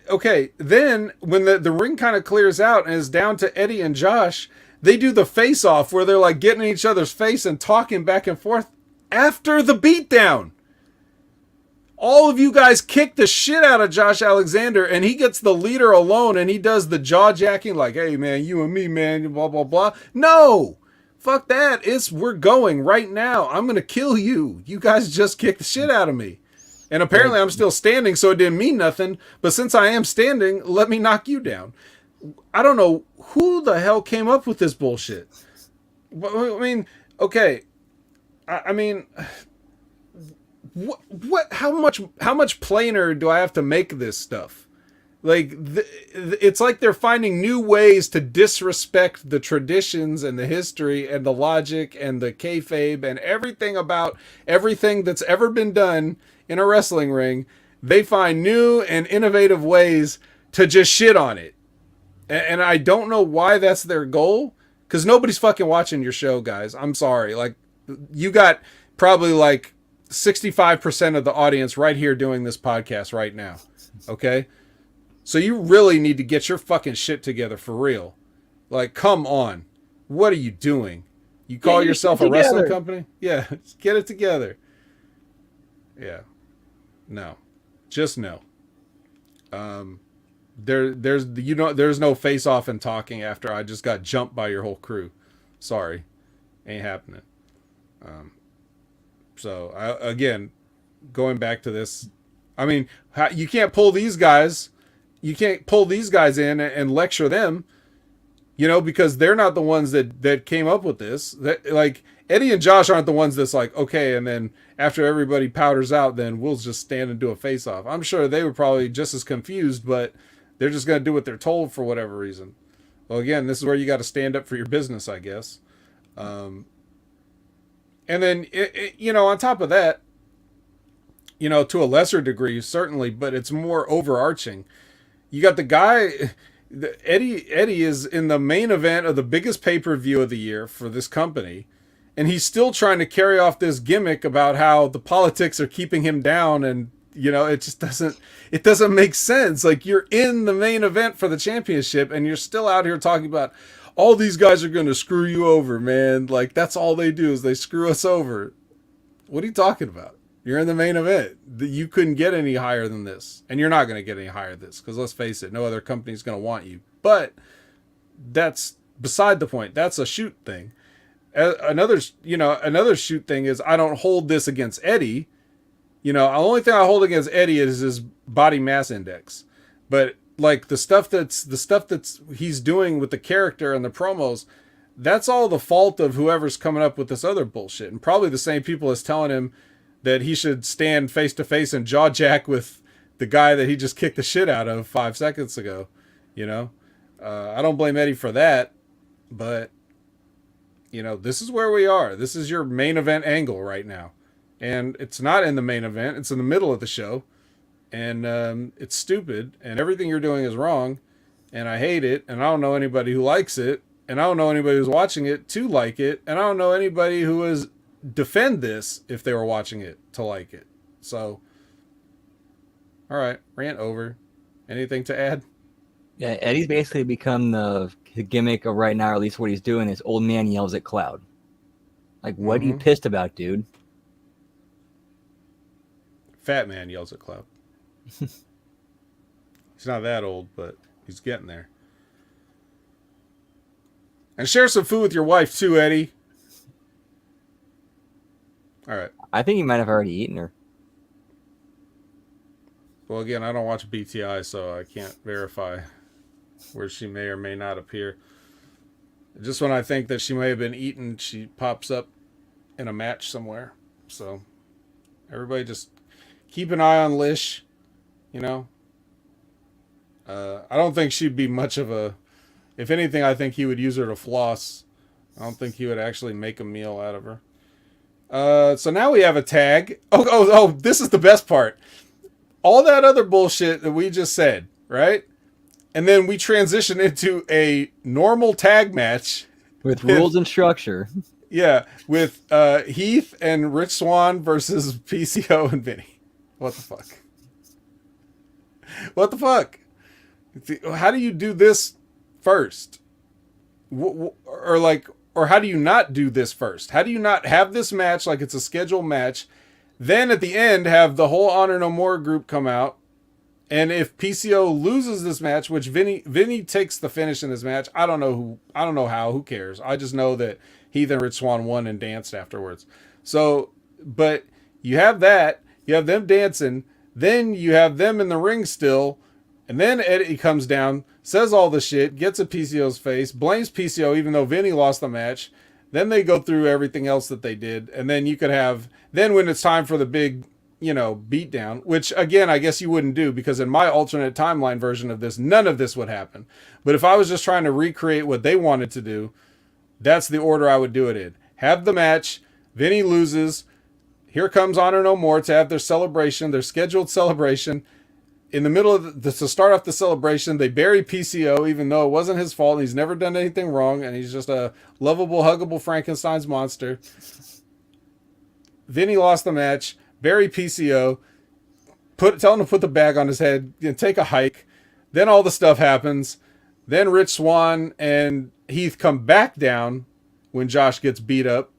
Okay, then when the ring kind of clears out and is down to Eddie and Josh, they do the face-off where they're like getting in each other's face and talking back and forth after the beatdown. All of you guys kick the shit out of Josh Alexander, and he gets the leader alone, and he does the jaw-jacking like, hey, man, you and me, man, blah, blah, blah. No! Fuck that. We're going right now. I'm going to kill you. You guys just kicked the shit out of me. And apparently I'm still standing, so it didn't mean nothing. But since I am standing, let me knock you down. I don't know who the hell came up with this bullshit. I mean, okay. I mean... What? How much plainer do I have to make this stuff? Like, it's like they're finding new ways to disrespect the traditions and the history and the logic and the kayfabe and everything about everything that's ever been done in a wrestling ring. They find new and innovative ways to just shit on it. And I don't know why that's their goal, because nobody's fucking watching your show, guys. I'm sorry. Like, you got probably like 65% of the audience right here doing this podcast right now. Okay? So you really need to get your fucking shit together for real. Like, come on. What are you doing? You call yourself a wrestling company? Yeah, get it together. Yeah. No. Just no. There's no face off and talking after I just got jumped by your whole crew. Sorry. Ain't happening. So again, going back to this, I mean, you can't pull these guys. You can't pull these guys in and lecture them, because they're not the ones that came up with this. That, like, Eddie and Josh aren't the ones that's like, okay, and then after everybody powders out, then we'll just stand and do a face-off. I'm sure they were probably just as confused, but they're just going to do what they're told for whatever reason. Well, again, this is where you got to stand up for your business, I guess. And then, on top of that, to a lesser degree, certainly, but it's more overarching. You got the guy, Eddie is in the main event of the biggest pay-per-view of the year for this company, and he's still trying to carry off this gimmick about how the politics are keeping him down, and it just doesn't make sense. Like, you're in the main event for the championship, and you're still out here talking about all these guys are going to screw you over, man. Like, that's all they do is they screw us over. What are you talking about? You're in the main event. You couldn't get any higher than this. And you're not going to get any higher than this. Because let's face it, no other company's going to want you. But that's beside the point. That's a shoot thing. Another shoot thing is I don't hold this against Eddie. The only thing I hold against Eddie is his body mass index. But like the stuff that's he's doing with the character and the promos, that's all the fault of whoever's coming up with this other bullshit. And probably the same people as telling him that he should stand face to face and jaw jack with the guy that he just kicked the shit out of 5 seconds ago. I don't blame Eddie for that, but this is where we are. This is your main event angle right now. And it's not in the main event. It's in the middle of the show. And it's stupid. And everything you're doing is wrong. And I hate it. And I don't know anybody who likes it. And I don't know anybody who's watching it to like it. And I don't know anybody who is defend this if they were watching it to like it. So, all right, rant over. Anything to add? Yeah, Eddie's basically become the gimmick of right now, or at least what he's doing is old man yells at cloud. Like, what are you pissed about, dude? Fat man yells at cloud. He's not that old, but he's getting there. And share some food with your wife too, Eddie. All right. I think he might have already eaten her. Well, again, I don't watch BTI, so I can't verify. where she may or may not appear. Just when I think that she may have been eaten, she pops up in a match somewhere. So everybody just keep an eye on Lish. You know, I don't think she'd be much of a. If anything, I think he would use her to floss. I don't think he would actually make a meal out of her. So now we have a tag. Oh! This is the best part. All that other bullshit that we just said, right? And then we transition into a normal tag match with rules and structure. Yeah, with Heath and Rich Swann versus PCO and Vinny. What the fuck? What the fuck? How do you do this first? Or how do you not do this first? How do you not have this match like it's a scheduled match? Then at the end, have the whole Honor No More group come out. And if PCO loses this match, which Vinny takes the finish in this match, I don't know how, who cares? I just know that Heath and Rich Swann won and danced afterwards. So, but you have that, you have them dancing, then you have them in the ring still, and then Eddie comes down, says all the shit, gets in PCO's face, blames PCO even though Vinny lost the match. Then they go through everything else that they did, and then you could have, then when it's time for the big, beatdown, which again, I guess you wouldn't do because in my alternate timeline version of this, none of this would happen. But if I was just trying to recreate what they wanted to do, that's the order I would do it in. Have the match, Vinny loses, here comes Honor No More to have their celebration, their scheduled celebration. In the middle of to start off the celebration, they bury PCO, even though it wasn't his fault. And he's never done anything wrong, and he's just a lovable, huggable Frankenstein's monster. Vinny lost the match, bury PCO, tell him to put the bag on his head, take a hike. Then all the stuff happens. Then Rich Swann and Heath come back down when Josh gets beat up,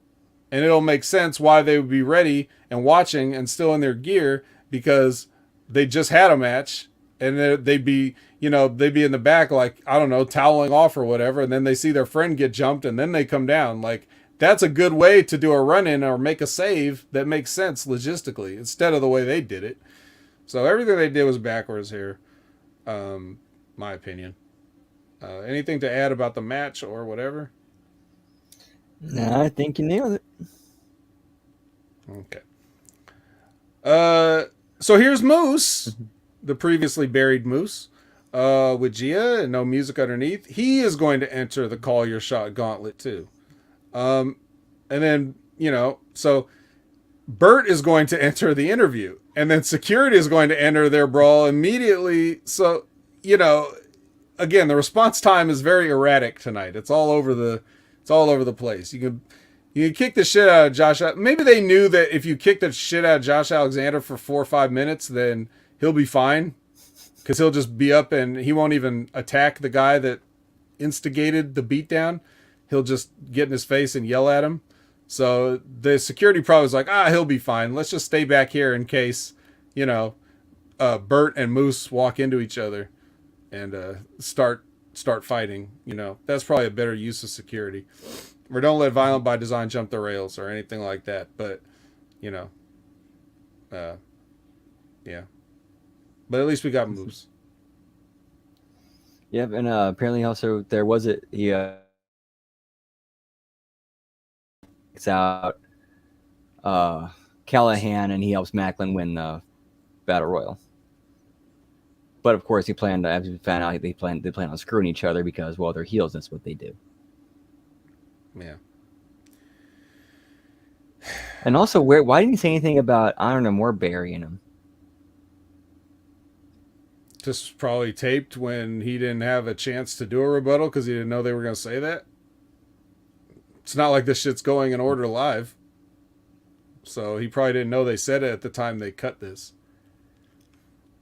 and it'll make sense why they would be ready and watching and still in their gear because they just had a match, and they'd be in the back, like, I don't know, toweling off or whatever. And then they see their friend get jumped and then they come down. Like, that's a good way to do a run in or make a save that makes sense logistically instead of the way they did it. So everything they did was backwards here. My opinion. Anything to add about the match or whatever? No, I think you nailed it. Okay. So here's Moose, the previously buried Moose, with Gia and no music underneath. He is going to enter the Call Your Shot gauntlet too. And then, so Bert is going to enter the interview, and then security is going to enter their brawl immediately. So, again, the response time is very erratic tonight. It's all over the place. You can kick the shit out of Josh. Maybe they knew that if you kick the shit out of Josh Alexander for 4 or 5 minutes, then he'll be fine. Because he'll just be up and he won't even attack the guy that instigated the beatdown. He'll just get in his face and yell at him. So the security probably was like, he'll be fine. Let's just stay back here in case, Bert and Moose walk into each other and start fighting. That's probably a better use of security. Or don't let Violent by Design jump the rails or anything like that. But, yeah. But at least we got Moose. Yep, and apparently also there was it's out Callahan, and he helps Macklin win the Battle Royal. But of course, as we found out, they plan on screwing each other because, well, they're heels. That's what they do. Yeah. And also, why didn't he say anything about Honor No More burying him? Just probably taped when he didn't have a chance to do a rebuttal because he didn't know they were going to say that. It's not like this shit's going in order live. So he probably didn't know they said it at the time they cut this.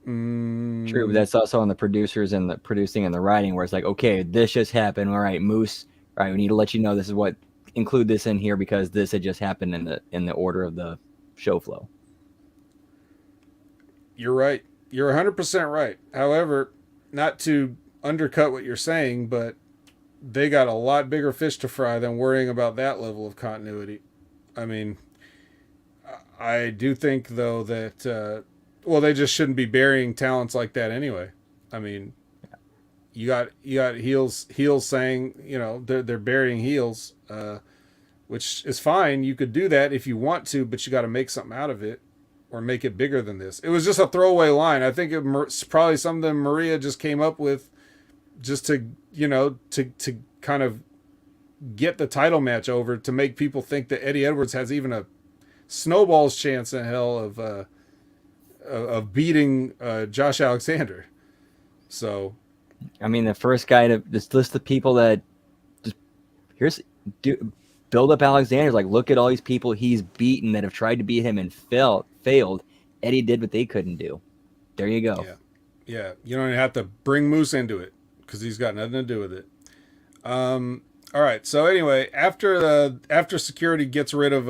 True, but that's also on the producers and the producing and the writing where it's like, okay, this just happened. All right, Moose. All right, we need to let you know this is what, include this in here because this had just happened in the order of the show flow. You're right. You're 100% right. However, not to undercut what you're saying, but they got a lot bigger fish to fry than worrying about that level of continuity. I mean, I do think, though, that, they just shouldn't be burying talents like that anyway. I mean, you got heels saying, they're burying heels, which is fine. You could do that if you want to, but you got to make something out of it or make it bigger than this. It was just a throwaway line. I think it's probably something Maria just came up with just to to kind of get the title match over, to make people think that Eddie Edwards has even a snowball's chance in hell of beating Josh Alexander. So, I mean, the first guy to just list the people that just build up Alexander's like, look at all these people he's beaten that have tried to beat him and failed. Eddie did what they couldn't do. There you go. Yeah. You don't even have to bring Moose into it because he's got nothing to do with it. All right. So anyway, after security gets rid of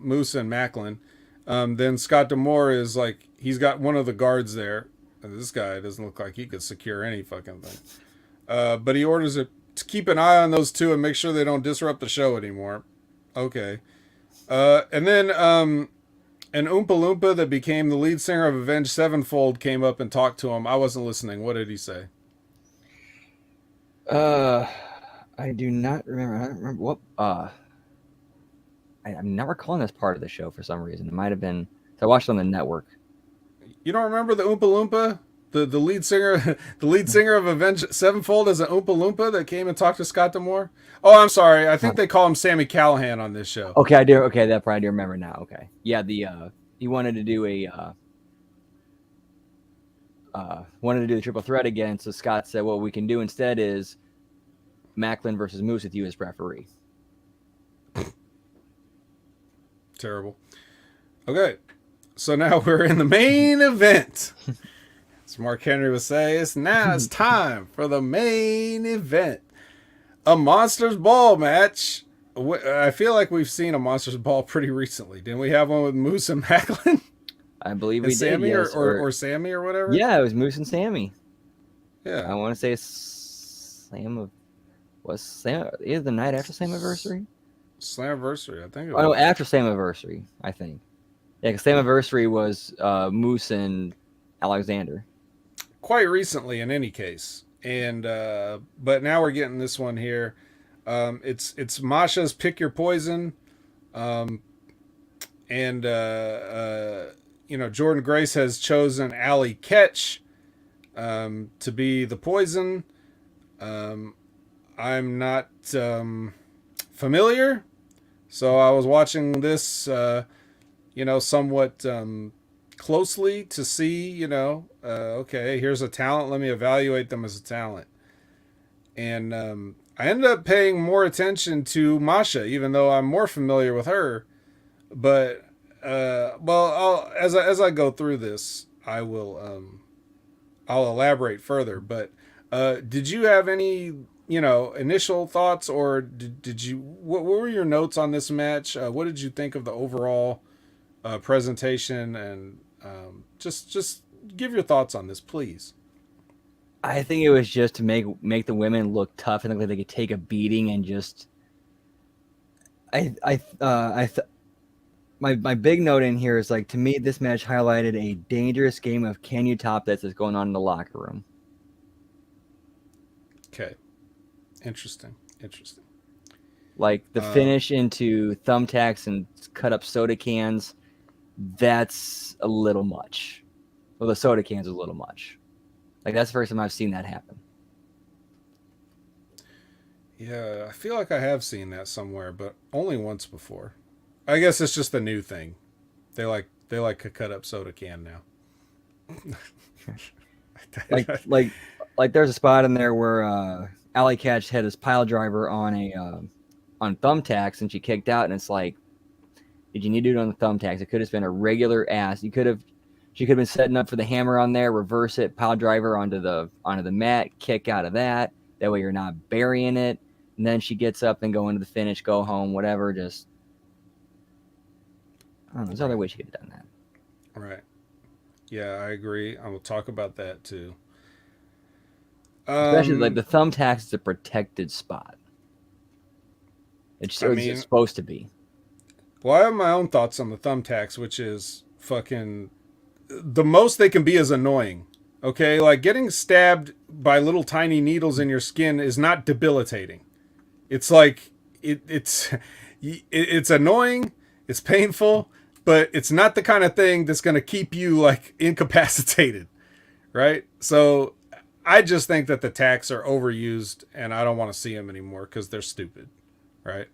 Moose and Macklin, then Scott D'Amore is like, he's got one of the guards there. And this guy doesn't look like he could secure any fucking thing. But he orders it to keep an eye on those two and make sure they don't disrupt the show anymore. Okay. And then an Oompa Loompa that became the lead singer of Avenged Sevenfold came up and talked to him. I wasn't listening. What did he say? I do not remember. I don't remember what. I'm not recalling this part of the show for some reason. It might have been. So I watched it on the network. You don't remember the Oompa Loompa? The lead singer, the lead singer of Avenged Sevenfold is an Oompa Loompa that came and talked to Scott D'Amore. Oh, I'm sorry. I think they call him Sammy Callahan on this show. Okay, I do. Okay, that part I do remember now. Okay, yeah. He wanted to do the triple threat again. So Scott said, "What we can do instead is Macklin versus Moose with you as referee." Terrible. Okay, so now we're in the main event. As Mark Henry would say, it's time for the main event. A Monsters Ball match. I feel like we've seen a Monsters Ball pretty recently. Didn't we have one with Moose and Macklin? I believe we Sammy did. Yes. Or Sammy or whatever? Yeah, it was Moose and Sammy. Yeah. I want to say was Sam either the night after Slammiversary? Slammiversary, I think. No, after Slammiversary, I think. Yeah, because Slammiversary was Moose and Alexander. Quite recently, in any case, and but now we're getting this one here. It's Masha's Pick Your Poison, and Jordan Grace has chosen Allie Ketch to be the poison. I'm not familiar, so I was watching this, somewhat closely to see, okay, here's a talent. Let me evaluate them as a talent. And I ended up paying more attention to Masha, even though I'm more familiar with her. But as I go through this, I'll elaborate further. But did you have any initial thoughts, or did you what were your notes on this match? What did you think of the overall presentation, and just give your thoughts on this, please. I think it was just to make the women look tough and look like they could take a beating, and just my big note in here is, like, to me this match highlighted a dangerous game of can you top this that's going on in the locker room. Okay. Interesting. Like the finish into thumbtacks and cut up soda cans, that's a little much. Well, the soda cans is a little much. Like, that's the first time I've seen that happen. Yeah, I feel like I have seen that somewhere, but only once before. I guess it's just a new thing. They like to cut up soda can now. like there's a spot in there where Alley Catch had his pile driver on thumbtacks, and she kicked out, and it's like, did you need to do it on the thumbtacks? It could have been a regular ass. She could have been setting up for the hammer on there, reverse it, pile driver onto the mat, kick out of that. That way you're not burying it. And then she gets up and go into the finish, go home, whatever. Just, I don't know. There's other ways she could have done that. Right. Yeah, I agree. I will talk about that too. Especially like the thumbtacks is a protected spot. It's supposed to be. Well, I have my own thoughts on the thumbtacks, which is fucking the most they can be is annoying. Okay, like getting stabbed by little tiny needles in your skin is not debilitating. It's like it's annoying, it's painful, but it's not the kind of thing that's going to keep you like incapacitated, right? So I just think that the tacks are overused, and I don't want to see them anymore because they're stupid, right?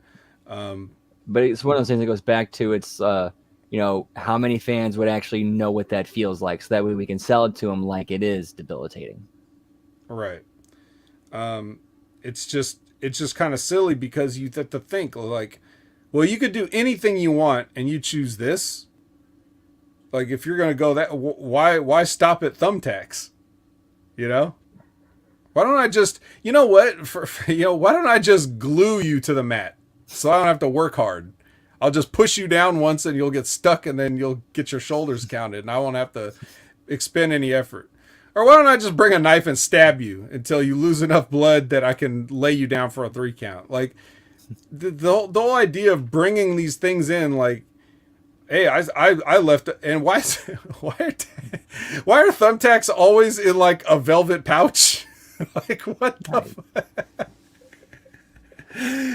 But it's one of those things that goes back to it's how many fans would actually know what that feels like, so that way we can sell it to them like it is debilitating. Right. It's just kind of silly because you have to think like, well, you could do anything you want and you choose this. Like if you're gonna go that, why stop at thumbtacks? You know, why don't I just, you know what, why don't I just glue you to the mat so I don't have to work hard? I'll just push you down once and you'll get stuck and then you'll get your shoulders counted and I won't have to expend any effort. Or why don't I just bring a knife and stab you until you lose enough blood that I can lay you down for a 3 count? Like the whole idea of bringing these things in, like, hey, I left, and why are thumbtacks always in like a velvet pouch? Like what the fuck?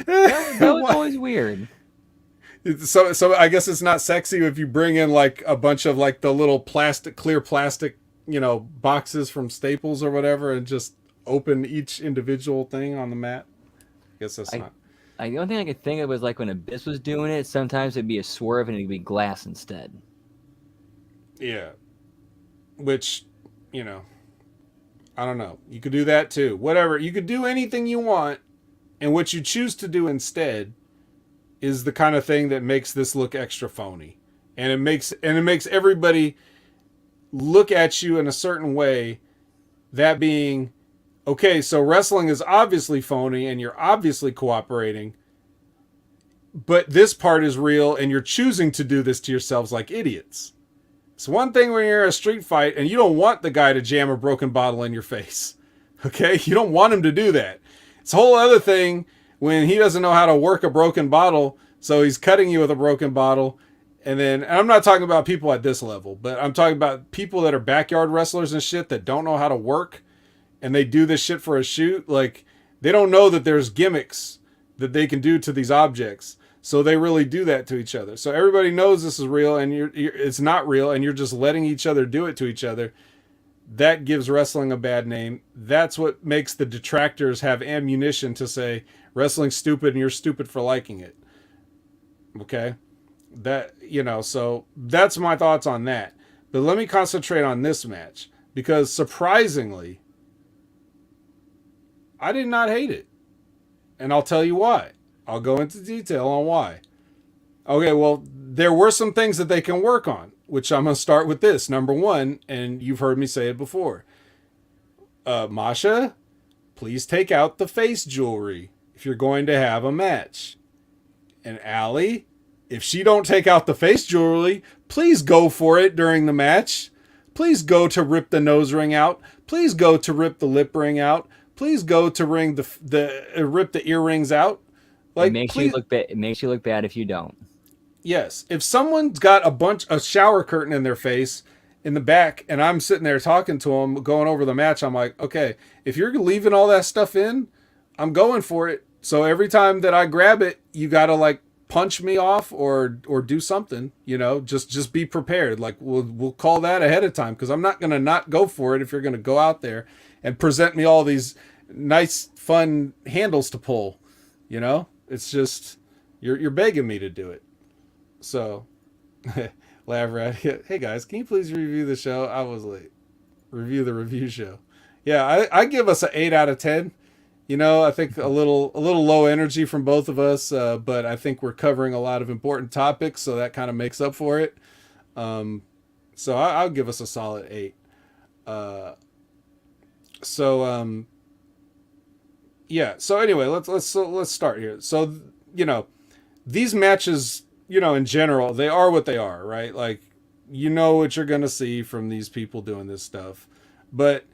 That was always weird. So I guess it's not sexy if you bring in like a bunch of like the little clear plastic, boxes from Staples or whatever, and just open each individual thing on the mat. I guess that's not. The only thing I could think of was like when Abyss was doing it, sometimes it'd be a swerve and it'd be glass instead. Yeah. Which, I don't know. You could do that too. Whatever. You could do anything you want, and what you choose to do instead is the kind of thing that makes this look extra phony. And it makes everybody look at you in a certain way, that being, okay, so wrestling is obviously phony and you're obviously cooperating, but this part is real and you're choosing to do this to yourselves like idiots. It's one thing when you're in a street fight and you don't want the guy to jam a broken bottle in your face. Okay? You don't want him to do that. It's a whole other thing when he doesn't know how to work a broken bottle, so he's cutting you with a broken bottle. And I'm not talking about people at this level, but I'm talking about people that are backyard wrestlers and shit that don't know how to work, and they do this shit for a shoot. Like, they don't know that there's gimmicks that they can do to these objects. So they really do that to each other. So everybody knows this is real and it's not real, and you're just letting each other do it to each other. That gives wrestling a bad name. That's what makes the detractors have ammunition to say wrestling's stupid and you're stupid for liking it. Okay? So that's my thoughts on that. But let me concentrate on this match, because surprisingly, I did not hate it. And I'll tell you why. I'll go into detail on why. Okay, well, there were some things that they can work on, which I'm going to start with this. Number one, and you've heard me say it before. Masha, please take out the face jewelry if you're going to have a match. And Allie, if she don't take out the face jewelry, please go for it during the match. Please go to rip the nose ring out. Please go to rip the lip ring out. Please go to rip the earrings out. Like, it makes you look bad. It makes you look bad if you don't. Yes, if someone's got a shower curtain in their face in the back, and I'm sitting there talking to them, going over the match, I'm like, okay, if you're leaving all that stuff in, I'm going for it. So every time that I grab it, you gotta like punch me off or do something, just be prepared. Like we'll call that ahead of time, because I'm not gonna not go for it if you're gonna go out there and present me all these nice fun handles to pull. It's just you're begging me to do it. So Lavrat, hey guys, can you please review the show? I was late. Review the review show. Yeah, I give us an 8 out of 10. I think a little low energy from both of us, but I think we're covering a lot of important topics, so that kind of makes up for it. So I'll give us a solid 8. Yeah. So anyway, let's start here. So these matches, in general, they are what they are, right? Like, what you're gonna see from these people doing this stuff, but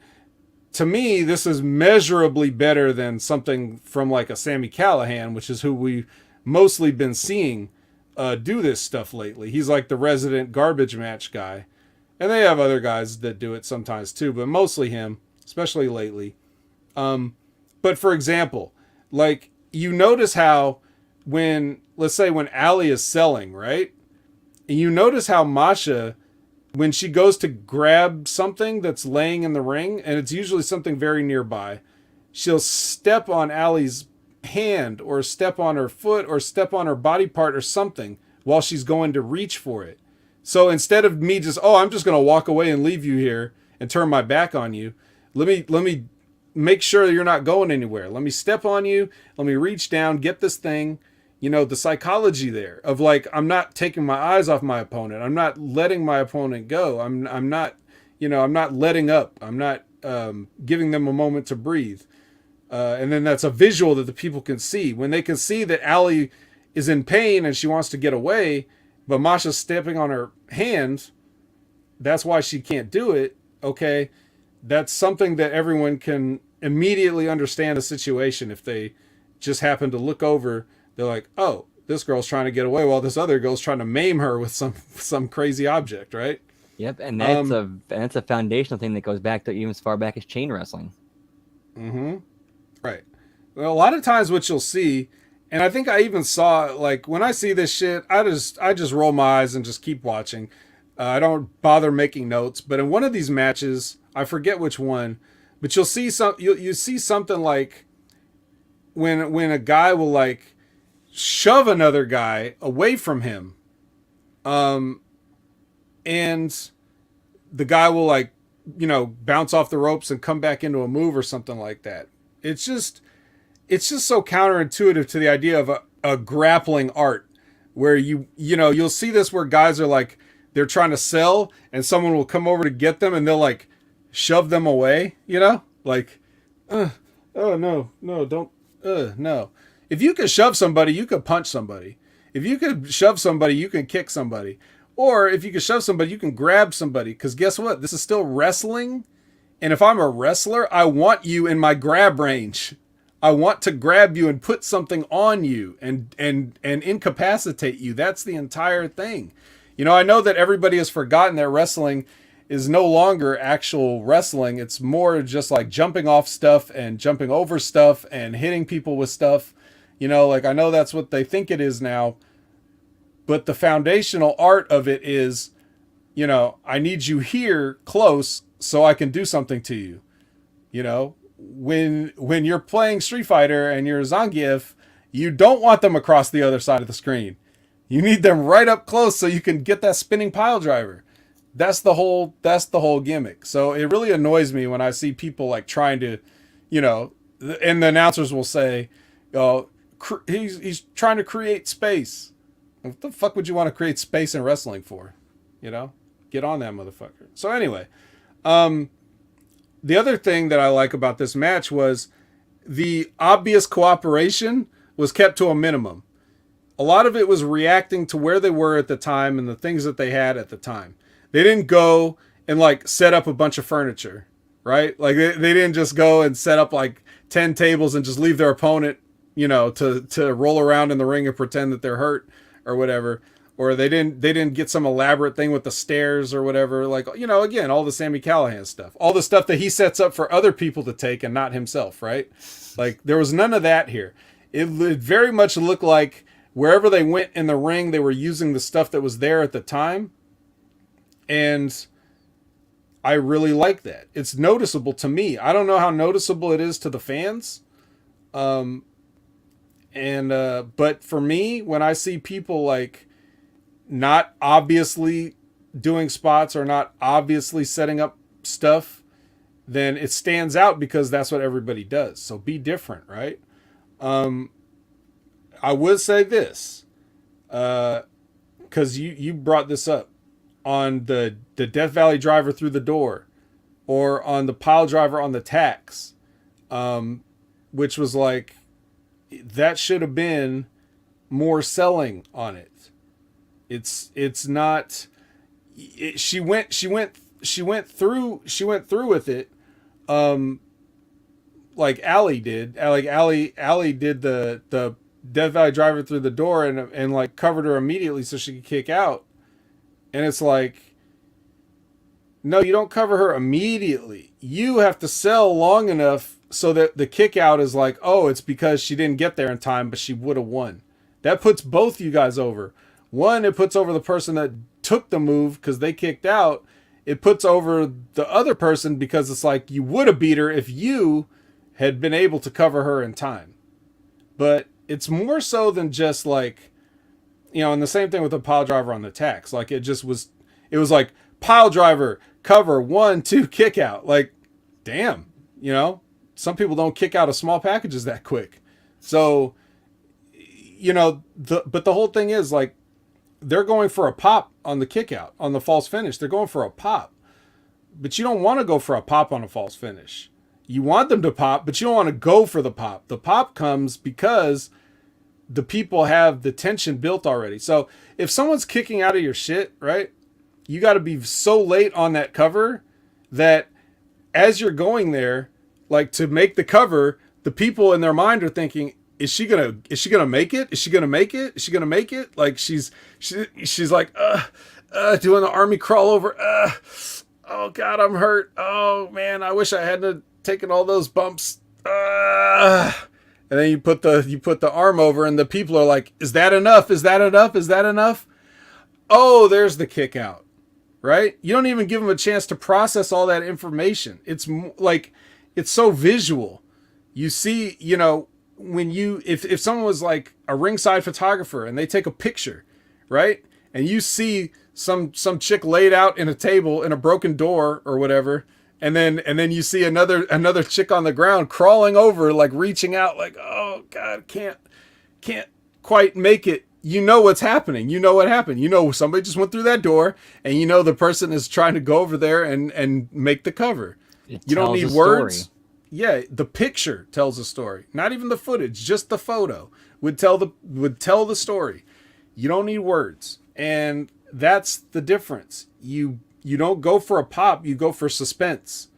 to me, this is measurably better than something from like a Sami Callihan, which is who we've mostly been seeing do this stuff lately. He's like the resident garbage match guy. And they have other guys that do it sometimes too, but mostly him, especially lately. But for example, like you notice how when, let's say when Allie is selling, right? And you notice how Masha, when she goes to grab something that's laying in the ring, and it's usually something very nearby, she'll step on Allie's hand or step on her foot or step on her body part or something while she's going to reach for it. So instead of me just, oh, I'm just going to walk away and leave you here and turn my back on you, let me make sure you're not going anywhere. Let me step on you. Let me reach down, get this thing. You know, the psychology there of like, I'm not taking my eyes off my opponent. I'm not letting my opponent go. I'm not, you know, I'm not letting up. I'm not giving them a moment to breathe. And then that's a visual that the people can see. When they can see that Allie is in pain and she wants to get away, but Masha's stepping on her hand, that's why she can't do it. Okay. That's something that everyone can immediately understand the situation. If they just happen to look over, they're like, oh, this girl's trying to get away while this other girl's trying to maim her with some crazy object, right? Yep, and that's a foundational thing that goes back to even as far back as chain wrestling. Mm-hmm. Right. Well, a lot of times what you'll see, and I think I even saw, like, when I see this shit, I just roll my eyes and just keep watching. I don't bother making notes. But in one of these matches, I forget which one, but you'll see you see something like when a guy will like shove another guy away from him, and the guy will like, you know, bounce off the ropes and come back into a move or something like that. It's just so counterintuitive to the idea of a grappling art where you'll see this where guys are like, they're trying to sell and someone will come over to get them and they'll like shove them away, you know, like, oh no, don't, no. If you could shove somebody, you could punch somebody. If you could shove somebody, you can kick somebody. Or if you could shove somebody, you can grab somebody. Because guess what? This is still wrestling. And if I'm a wrestler, I want you in my grab range. I want to grab you and put something on you and incapacitate you. That's the entire thing. You know, I know that everybody has forgotten that wrestling is no longer actual wrestling. It's more just like jumping off stuff and jumping over stuff and hitting people with stuff. You know, like I know that's what they think it is now. But the foundational art of it is, you know, I need you here close so I can do something to you. You know, when you're playing Street Fighter and you're Zangief, you don't want them across the other side of the screen. You need them right up close so you can get that spinning pile driver. That's the whole gimmick. So it really annoys me when I see people like trying to, you know, and the announcers will say, oh, he's trying to create space. What the fuck would you want to create space in wrestling for? You know, get on that motherfucker. So anyway, the other thing that I like about this match was the obvious cooperation was kept to a minimum. A lot of it was reacting to where they were at the time and the things that they had at the time. They didn't go and like set up a bunch of furniture, right? Like they didn't just go and set up like 10 tables and just leave their opponent, you know, to roll around in the ring and pretend that they're hurt or whatever. Or they didn't get some elaborate thing with the stairs or whatever. Like, you know, again, all the Sami Callihan stuff, all the stuff that he sets up for other people to take and not himself, right? Like there was none of that here. It very much looked like wherever they went in the ring, they were using the stuff that was there at the time. And I really like that. It's noticeable to me. I don't know how noticeable it is to the fans. But for me, when I see people like not obviously doing spots or not obviously setting up stuff, then it stands out because that's what everybody does. So be different, right? I would say this, because you brought this up on the Death Valley driver through the door, or on the pile driver on the tacks, which was like, that should have been more selling on it. It's not. She went through with it, like Allie did. Like Allie did the Death Valley driver through the door and like covered her immediately so she could kick out. And it's like, no, you don't cover her immediately. You have to sell long enough so that the kick out is like, oh, it's because she didn't get there in time, but she would have won. That puts both you guys over. One, it puts over the person that took the move because they kicked out. It puts over the other person because it's like you would have beat her if you had been able to cover her in time. But it's more so than just like, and the same thing with the pile driver on the tax. Like it was like pile driver, cover, 1, 2, kick out. Like, damn, some people don't kick out of small packages that quick. So, but the whole thing is like, they're going for a pop on the kick out, on the false finish. They're going for a pop. But you don't want to go for a pop on a false finish. You want them to pop, but you don't want to go for the pop. The pop comes because the people have the tension built already. So if someone's kicking out of your shit, right, you got to be so late on that cover that as you're going there, like to make the cover, the people in their mind are thinking, is she gonna make it? Is she gonna make it? Is she gonna make it? Like she's like doing the army crawl over. Oh God, I'm hurt. Oh man, I wish I hadn't taken all those bumps. And then you put the arm over, and the people are like, is that enough? Is that enough? Is that enough? Oh, there's the kick out, right? You don't even give them a chance to process all that information. It's like, it's so visual. You see, when if someone was like a ringside photographer and they take a picture, right? And you see some chick laid out in a table in a broken door or whatever, and then you see another chick on the ground crawling over, like reaching out, like, oh God, can't quite make it. You know what's happening. You know what happened. Somebody just went through that door, and the person is trying to go over there and make the cover. You don't need words. Yeah, the picture tells a story. Not even the footage, just the photo would tell the story. You don't need words. And that's the difference. You don't go for a pop, you go for suspense.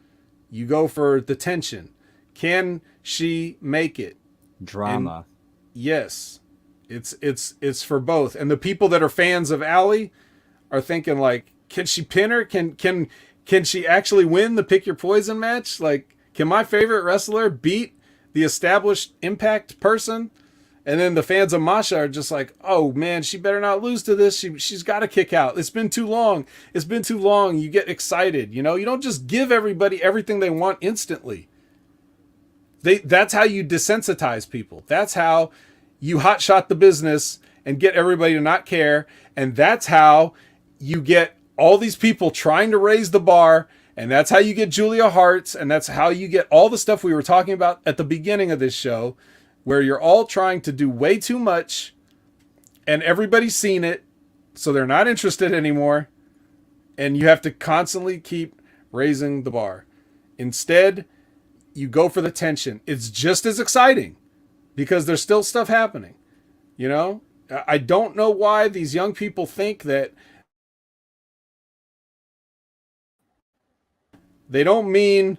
You go for the tension. Can she make it? Drama. And yes. It's for both. And the people that are fans of Allie are thinking like, can she pin her? Can she actually win the pick your poison match? Like, can my favorite wrestler beat the established Impact person? And then the fans of Masha are just like, oh man, she better not lose to this. She's got to kick out. It's been too long. It's been too long. You get excited. You don't just give everybody everything they want instantly. That's how you desensitize people. That's how you hotshot the business and get everybody to not care. And that's how you get all these people trying to raise the bar. And that's how you get Julia Hart's, and that's how you get all the stuff we were talking about at the beginning of this show, where you're all trying to do way too much, and everybody's seen it, so they're not interested anymore, and you have to constantly keep raising the bar. Instead, you go for the tension. It's just as exciting, because there's still stuff happening. I don't know why these young people think that they don't mean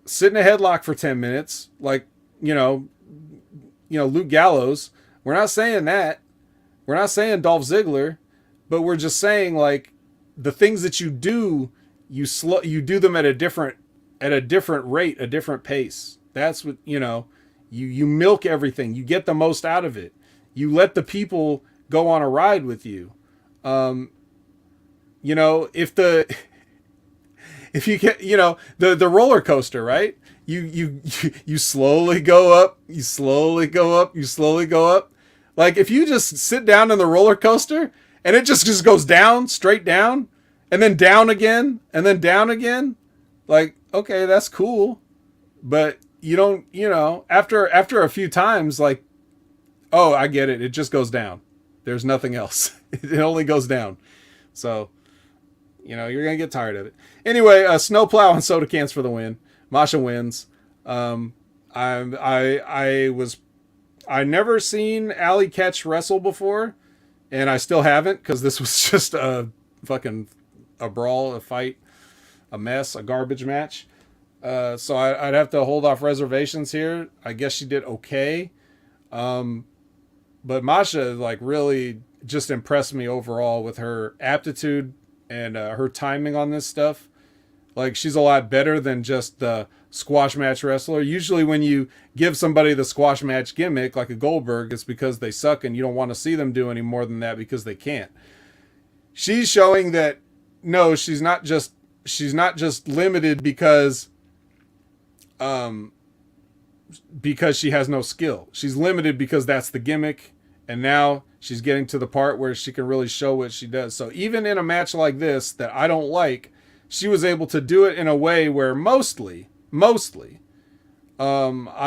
sit in a headlock for 10 minutes, like, Luke Gallows. We're not saying that. We're not saying Dolph Ziggler, but we're just saying like the things that you do, you do them at a different rate, a different pace. That's what, you milk everything. You get the most out of it. You let the people go on a ride with you. If you get, the roller coaster, right? You slowly go up, you slowly go up, you slowly go up. Like if you just sit down in the roller coaster and it just goes down, straight down, and then down again, and then down again, like, okay, that's cool. But you don't, after a few times, like, oh, I get it. It just goes down. There's nothing else. It only goes down. So, you're going to get tired of it. Anyway, Snowplow and Soda Cans for the win. Masha wins. I never seen Allie Ketch wrestle before, and I still haven't, because this was just a brawl, a fight, a mess, a garbage match. So I'd have to hold off reservations here. I guess she did okay. But Masha, like, really just impressed me overall with her aptitude and her timing on this stuff. Like, she's a lot better than just the squash match wrestler. Usually when you give somebody the squash match gimmick, like a Goldberg, it's because they suck and you don't want to see them do any more than that because they can't. She's showing that no, she's not just limited because she has no skill. She's limited because that's the gimmick, and now she's getting to the part where she can really show what she does. So even in a match like this that I don't like, she was able to do it in a way where mostly, mostly, yeah,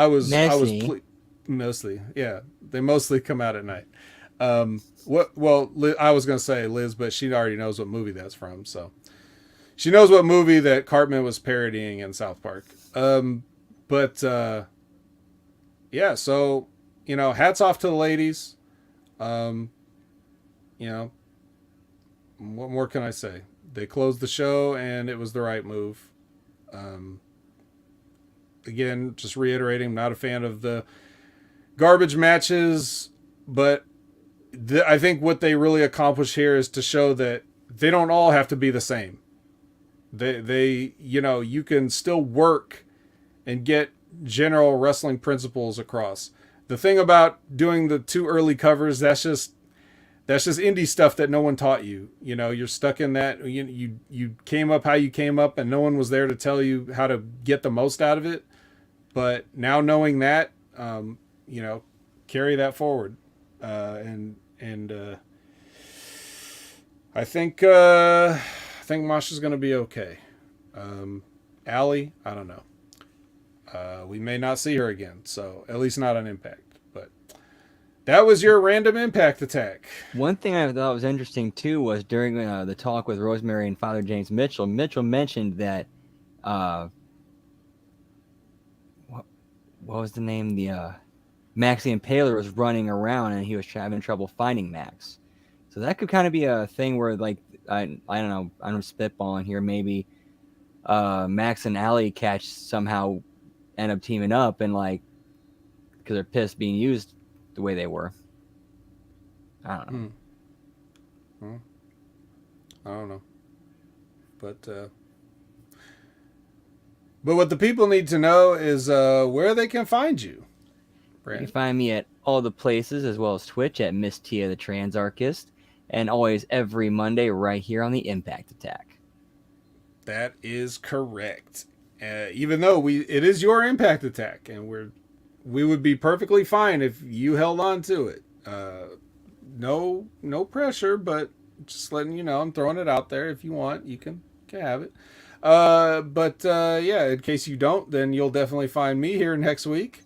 they mostly come out at night. I was gonna say Liz, but she already knows what movie that's from, so she knows what movie that Cartman was parodying in South Park. Yeah, so, hats off to the ladies. What more can I say? They closed the show and it was the right move. Again, just reiterating, I'm not a fan of the garbage matches, but I think what they really accomplished here is to show that they don't all have to be the same. You can still work and get general wrestling principles across. The thing about doing the too early covers, that's just indie stuff that no one taught you. You're stuck in that. You came up how you came up, and no one was there to tell you how to get the most out of it. But now knowing that, carry that forward. I think Masha's going to be okay. Allie, I don't know. We may not see her again, so at least not on Impact. But that was your random Impact attack. One thing I thought was interesting too was during the talk with Rosemary and Father James Mitchell. Mitchell mentioned that what was the name? The Maxie Impaler was running around and he was having trouble finding Max. So that could kind of be a thing where, like, I don't know, I'm spitballing here. Maybe Max and Allie catch somehow end up teaming up and, like, because they're pissed being used the way they were. I don't know. I don't know. But what the people need to know is where they can find you. Brandon. You can find me at all the places, as well as Twitch at Miss Tia the Transarchist, and always every Monday right here on the Impact Attack. That is correct. Even though it is your Impact Attack, and we would be perfectly fine if you held on to it. No pressure, but just letting you know, I'm throwing it out there. If you want, you can have it. Yeah, in case you don't, then you'll definitely find me here next week.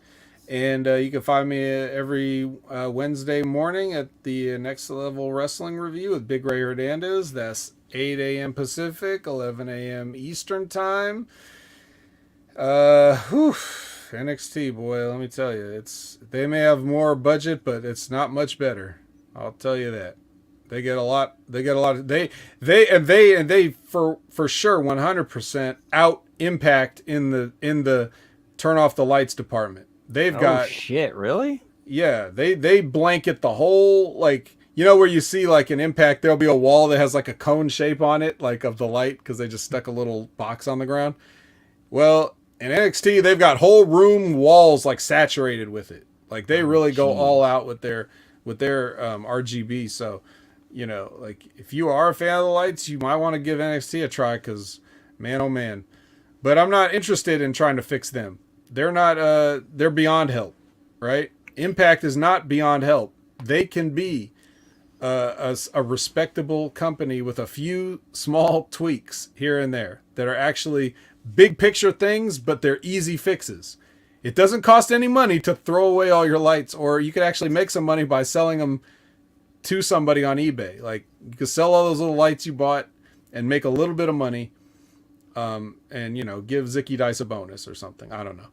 And you can find me every Wednesday morning at the Next Level Wrestling Review with Big Ray Hernandez. That's 8 a.m. Pacific, 11 a.m. Eastern Time. NXT, boy, let me tell you, they may have more budget, but it's not much better. I'll tell you that. They get a lot. They for sure 100% out Impact in the turn off the lights department. They've got shit, really? Yeah, they blanket the whole, like, where you see, like, an Impact, there'll be a wall that has like a cone shape on it, like, of the light, because they just stuck a little box on the ground. Well, in NXT, they've got whole room walls like saturated with it. Like, they really go all out with their RGB. So, like, if you are a fan of the lights, you might want to give NXT a try, because man, oh man. But I'm not interested in trying to fix them. They're not, they're beyond help, right? Impact is not beyond help. They can be a respectable company with a few small tweaks here and there that are actually big picture things, but they're easy fixes. It doesn't cost any money to throw away all your lights, or you could actually make some money by selling them to somebody on eBay. Like, you could sell all those little lights you bought and make a little bit of money. And give Zicky Dice a bonus or something. I don't know.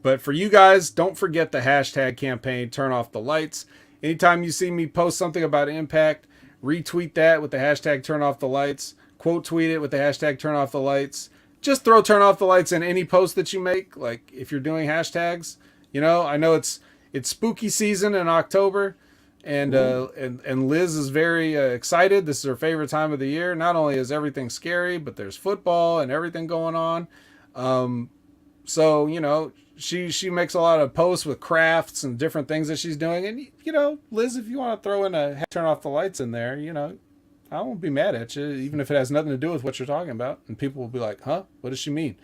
But for you guys, don't forget the hashtag campaign, turn off the lights. Anytime you see me post something about Impact, retweet that with the hashtag turn off the lights, quote tweet it with the hashtag turn off the lights. Just throw turn off the lights in any post that you make. Like, if you're doing hashtags, I know it's spooky season in October. And Liz is very excited. This is her favorite time of the year. Not only is everything scary, but there's football and everything going on. So, you know, she makes a lot of posts with crafts and different things that she's doing. And, you know, Liz, if you want to throw in a turn off the lights in there, you know, I won't be mad at you, even if it has nothing to do with what you're talking about. And people will be like, huh? What does she mean?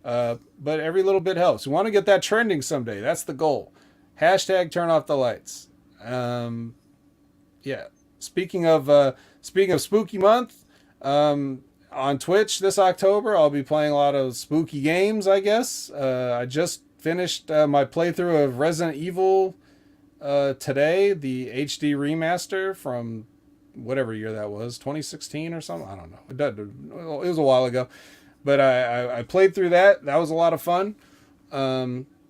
But every little bit helps. We want to get that trending someday. That's the goal. Hashtag turn off the lights. Yeah. Speaking of spooky month, on Twitch this October, I'll be playing a lot of spooky games. I guess I just finished my playthrough of Resident Evil today, the HD remaster from whatever year that was, 2016 or something. I don't know. It was a while ago, but I played through that. That was a lot of fun.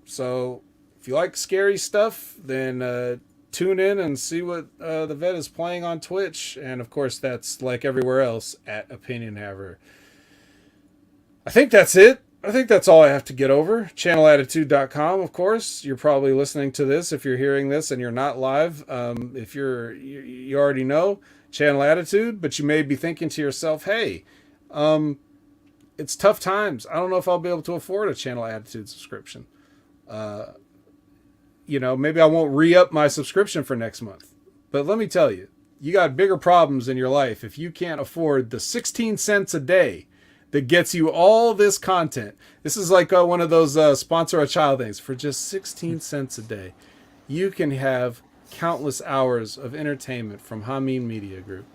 So if you like scary stuff, then tune in and see what the vet is playing on Twitch. And of course, that's like everywhere else at Opinion Haver. I think that's it. I think that's all I have to get over. Channelattitude.com, of course. You're probably listening to this if you're hearing this and you're not live. If you already know Channel Attitude, but you may be thinking to yourself, hey, it's tough times. I don't know if I'll be able to afford a Channel Attitude subscription. You know, maybe I won't re-up my subscription for next month. But let me tell you, you got bigger problems in your life if you can't afford the 16 cents a day that gets you all this content. This is like one of those sponsor a child things. For just 16 cents a day, you can have countless hours of entertainment from Hameen Media Group,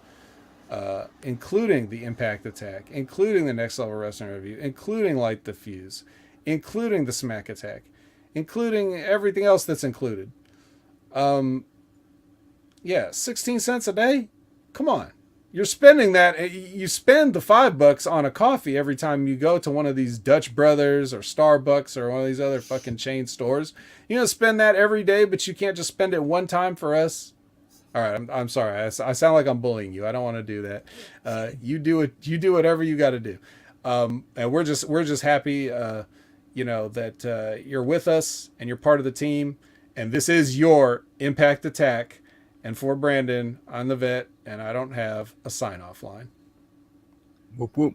including the Impact Attack, including the Next Level Wrestling Review, including Light the Fuse, including the Smack Attack, including everything else that's included. Yeah, 16 cents a day? Come on. You're spending that. You spend the $5 on a coffee every time you go to one of these Dutch Brothers or Starbucks or one of these other fucking chain stores. You're going to spend that every day, but you can't just spend it one time for us. All right, I'm sorry. I sound like I'm bullying you. I don't want to do that. You do it. You do whatever you got to do. And we're just happy, you know, that you're with us and you're part of the team. And this is your Impact Attack. And for Brandon, I'm the vet, and I don't have a sign-off line. Whoop, whoop.